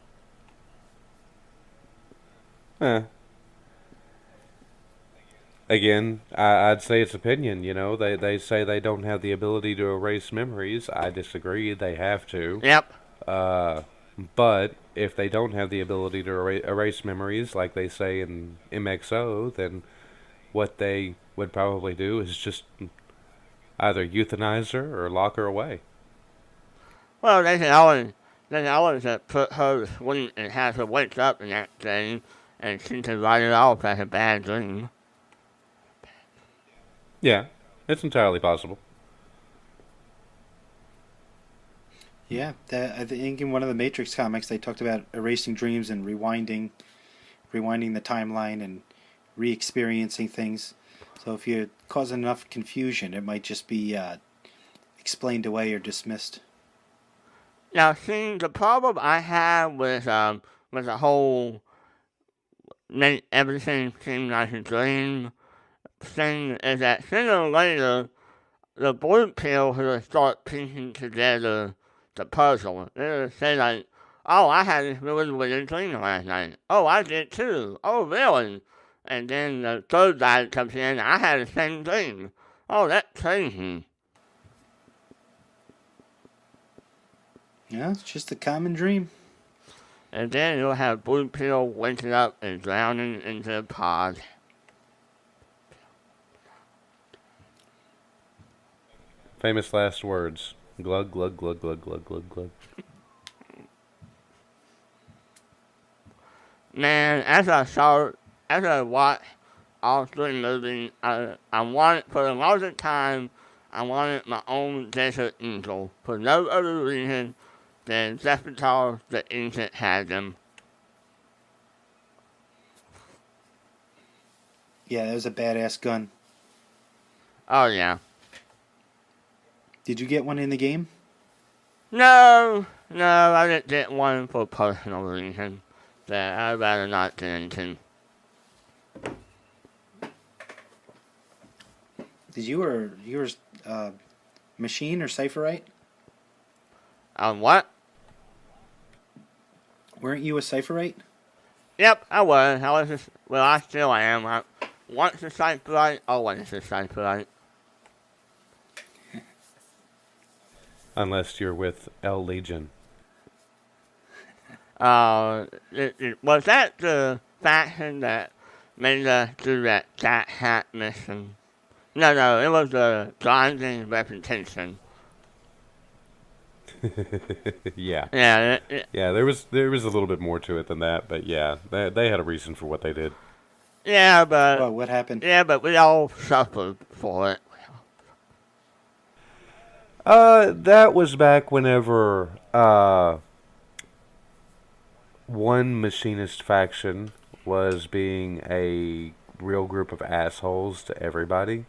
Again, I'd say it's opinion. You know, they say they don't have the ability to erase memories. I disagree. They have to. Yep. But if they don't have the ability to erase memories, like they say in MXO, then what they would probably do is just either euthanize her or lock her away. Well, they can always put her to sleep and have her wake up the next day, and she can write it off as a bad dream. Yeah, it's entirely possible. Yeah, I think in one of the Matrix comics they talked about erasing dreams and rewinding the timeline and re-experiencing things. So if you cause enough confusion, it might just be explained away or dismissed. Now, see, the problem I have with the whole make everything seem like a dream thing is that sooner or later, the blue pill will start piecing together the puzzle. It'll say like, oh, I had this really weird dream last night. Oh, I did too. Oh, really? And then the third guy comes in, I had the same dream. Oh, that's crazy. Yeah, it's just a common dream. And then you'll have blue pill waking up and drowning into the pod. Famous last words. Glug, glug, glug, glug, glug, glug, glug. Man, as I watched all three movies, I wanted, for the longest time, I wanted my own desert eagle. For no other reason than just because the ancient had them. Yeah, that was a badass gun. Oh, yeah. Did you get one in the game? No, I didn't get one for personal reasons that I'd rather not get into. Did you or yours machine or cipherite? What? Weren't you a cipherite? Yep, I was. I still am. Once a cipherite, always a cipherite. Unless you're with L Legion. Was that the faction that made us do that Cat Hat mission? No, it was the Grinding Reputation. Yeah. Yeah. Yeah, there was a little bit more to it than that, but yeah, they had a reason for what they did. Yeah, but Well, what happened? we all suffered for it. That was back whenever one machinist faction was being a real group of assholes to everybody.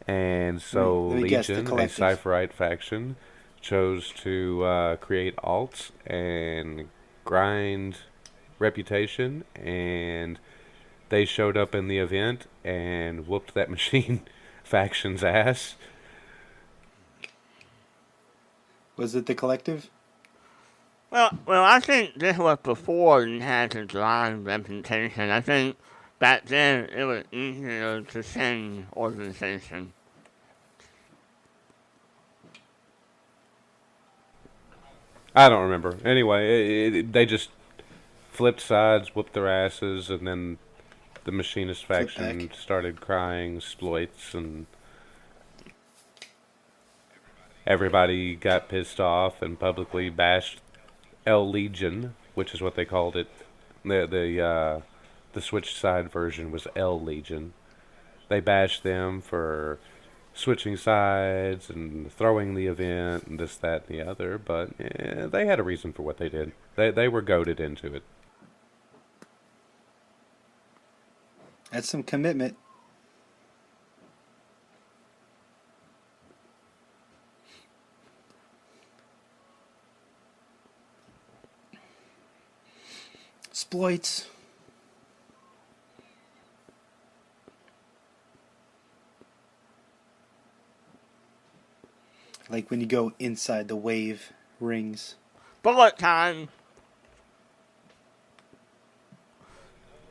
And so Let me guess, the Legion, a collective. Cypherite faction, chose to create alts and grind reputation, and they showed up in the event and whooped that machine faction's ass. Was it the collective? Well, I think this was before you had to drive reputation. I think back then it was easier to send organization. I don't remember. Anyway, they just flipped sides, whooped their asses, and then the machinist Flip faction back. started crying exploits, and everybody got pissed off and publicly bashed L Legion, which is what they called it. The Switch side version was L Legion. They bashed them for switching sides and throwing the event and this, that, and the other, but they had a reason for what they did. They were goaded into it. That's some commitment. Exploits. Like when you go inside the wave rings. Bullet time.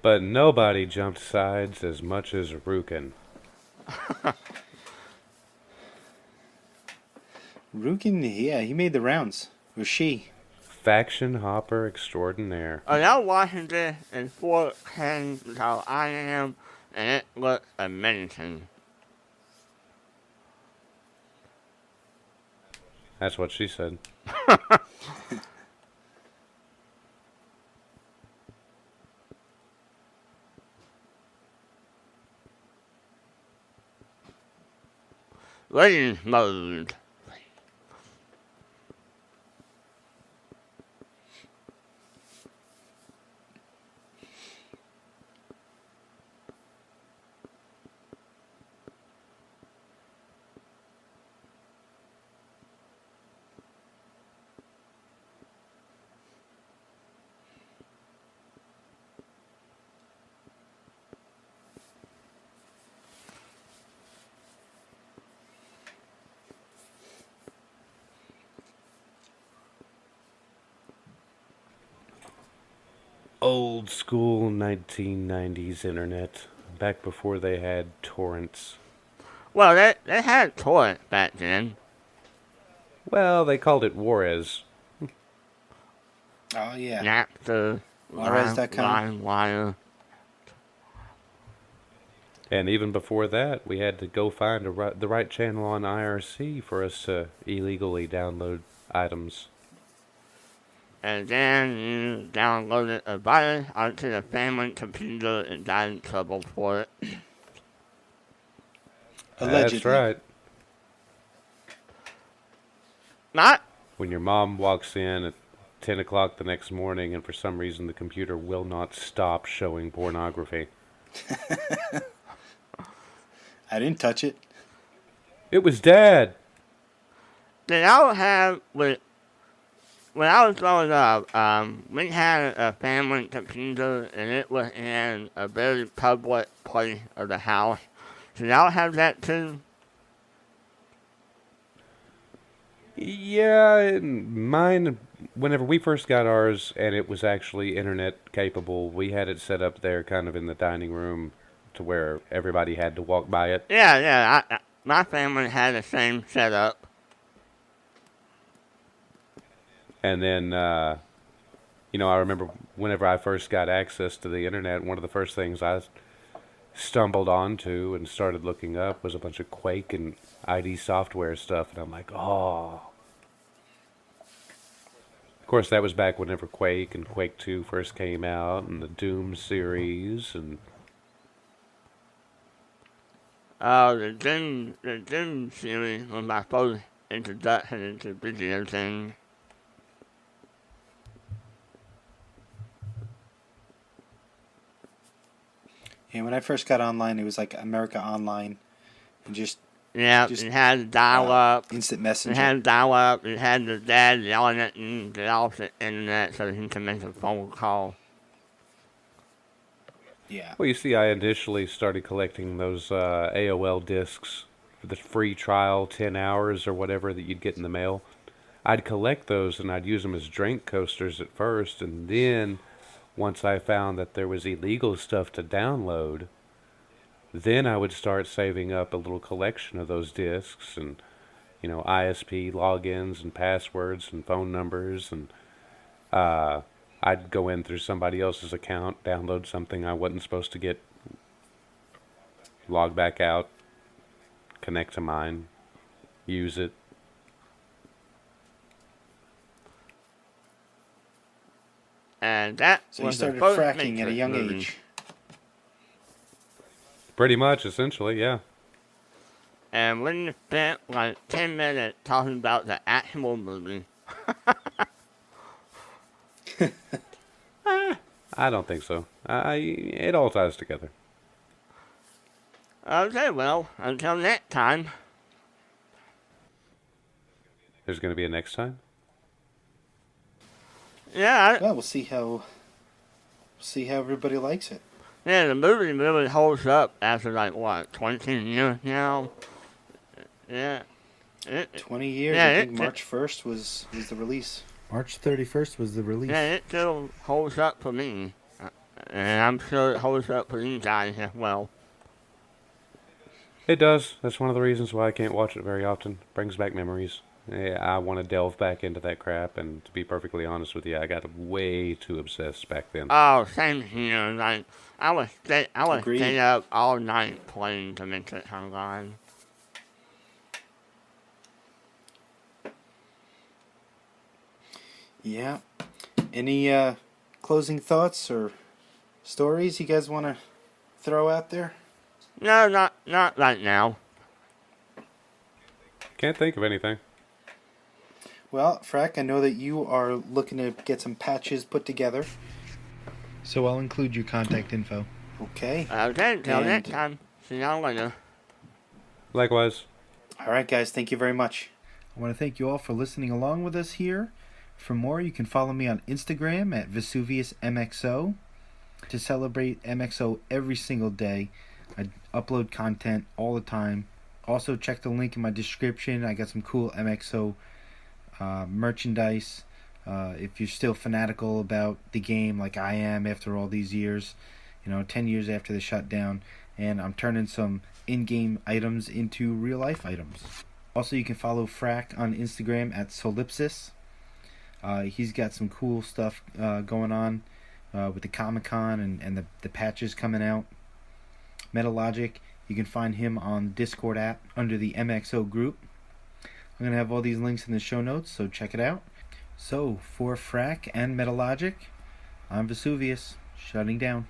But nobody jumped sides as much as Rukin. Rukin, yeah, he made the rounds. Or she. Faction hopper extraordinaire. Are y'all watching this in 4K how I am, and it looks amazing. That's what she said. Rain mode. Old school 1990s internet. Back before they had torrents. Well, they had torrent back then. Well, they called it Juarez. Oh, yeah. Napster, Juarez.com. LimeWire. And even before that, we had to go find the right channel on IRC for us to illegally download items. And then you downloaded a virus onto the family computer and got in trouble for it. Allegedly. That's right. Not. When your mom walks in at 10 o'clock the next morning and for some reason the computer will not stop showing pornography. I didn't touch it. It was Dad. Did y'all have, when I was growing up, we had a family computer and it was in a very public place of the house. Did y'all have that too? Yeah, mine, whenever we first got ours and it was actually internet capable, we had it set up there kind of in the dining room to where everybody had to walk by it. Yeah, my family had the same setup. And then, I remember whenever I first got access to the internet, one of the first things I stumbled onto and started looking up was a bunch of Quake and ID software stuff, and I'm like, oh. Of course, that was back whenever Quake and Quake 2 first came out, and the Doom series, and The Doom series was my first introduction into video games. And when I first got online, it was like America Online, and just It had dial-up. instant It messenger. had dial-up. It had the dad yelling at you to get off the internet so he can make a phone call. Yeah. Well, you see, I initially started collecting those AOL discs for the free trial, 10 hours or whatever that you'd get in the mail. I'd collect those and I'd use them as drink coasters at first, and then once I found that there was illegal stuff to download, then I would start saving up a little collection of those discs and, ISP logins and passwords and phone numbers, and I'd go in through somebody else's account, download something I wasn't supposed to get, log back out, connect to mine, use it. And that So you was the started first fracking at a Matrix young movie. age. Pretty much, essentially, yeah. And we spent like 10 minutes talking about the actual movie. I don't think so. It all ties together. Okay, well, until next time. There's going to be a next time? Yeah, Well, we'll see how everybody likes it. the movie really holds up after like, what, 20 years now? Yeah. 20 years. Yeah, I think it- March 1st was the release. March 31st was the release. Yeah, it still holds up for me. And I'm sure it holds up for you guys as well. It does. That's one of the reasons why I can't watch it very often. Brings back memories. Yeah, I want to delve back into that crap, and to be perfectly honest with you, I got way too obsessed back then. Oh, same here. Like, I would Agreed. stay up all night playing to make it online. Yeah. Any closing thoughts or stories you guys want to throw out there? No, not right now. Can't think of anything. Well, Frack, I know that you are looking to get some patches put together. So I'll include your contact info. Okay. Okay, till And- next time. See y'all later. Likewise. All right, guys. Thank you very much. I want to thank you all for listening along with us here. For more, you can follow me on Instagram at Vesuveusmxo. To celebrate MXO every single day, I upload content all the time. Also, check the link in my description. I got some cool MXO merchandise. If you're still fanatical about the game like I am after all these years, 10 years after the shutdown, and I'm turning some in-game items into real-life items. Also, you can follow Frack on Instagram at Solipsis. He's got some cool stuff going on with the Comic-Con and the patches coming out. Metalogic, you can find him on Discord app under the MXO group. I'm going to have all these links in the show notes, so check it out. So, for Frack and Metalogic, I'm Vesuvius, shutting down.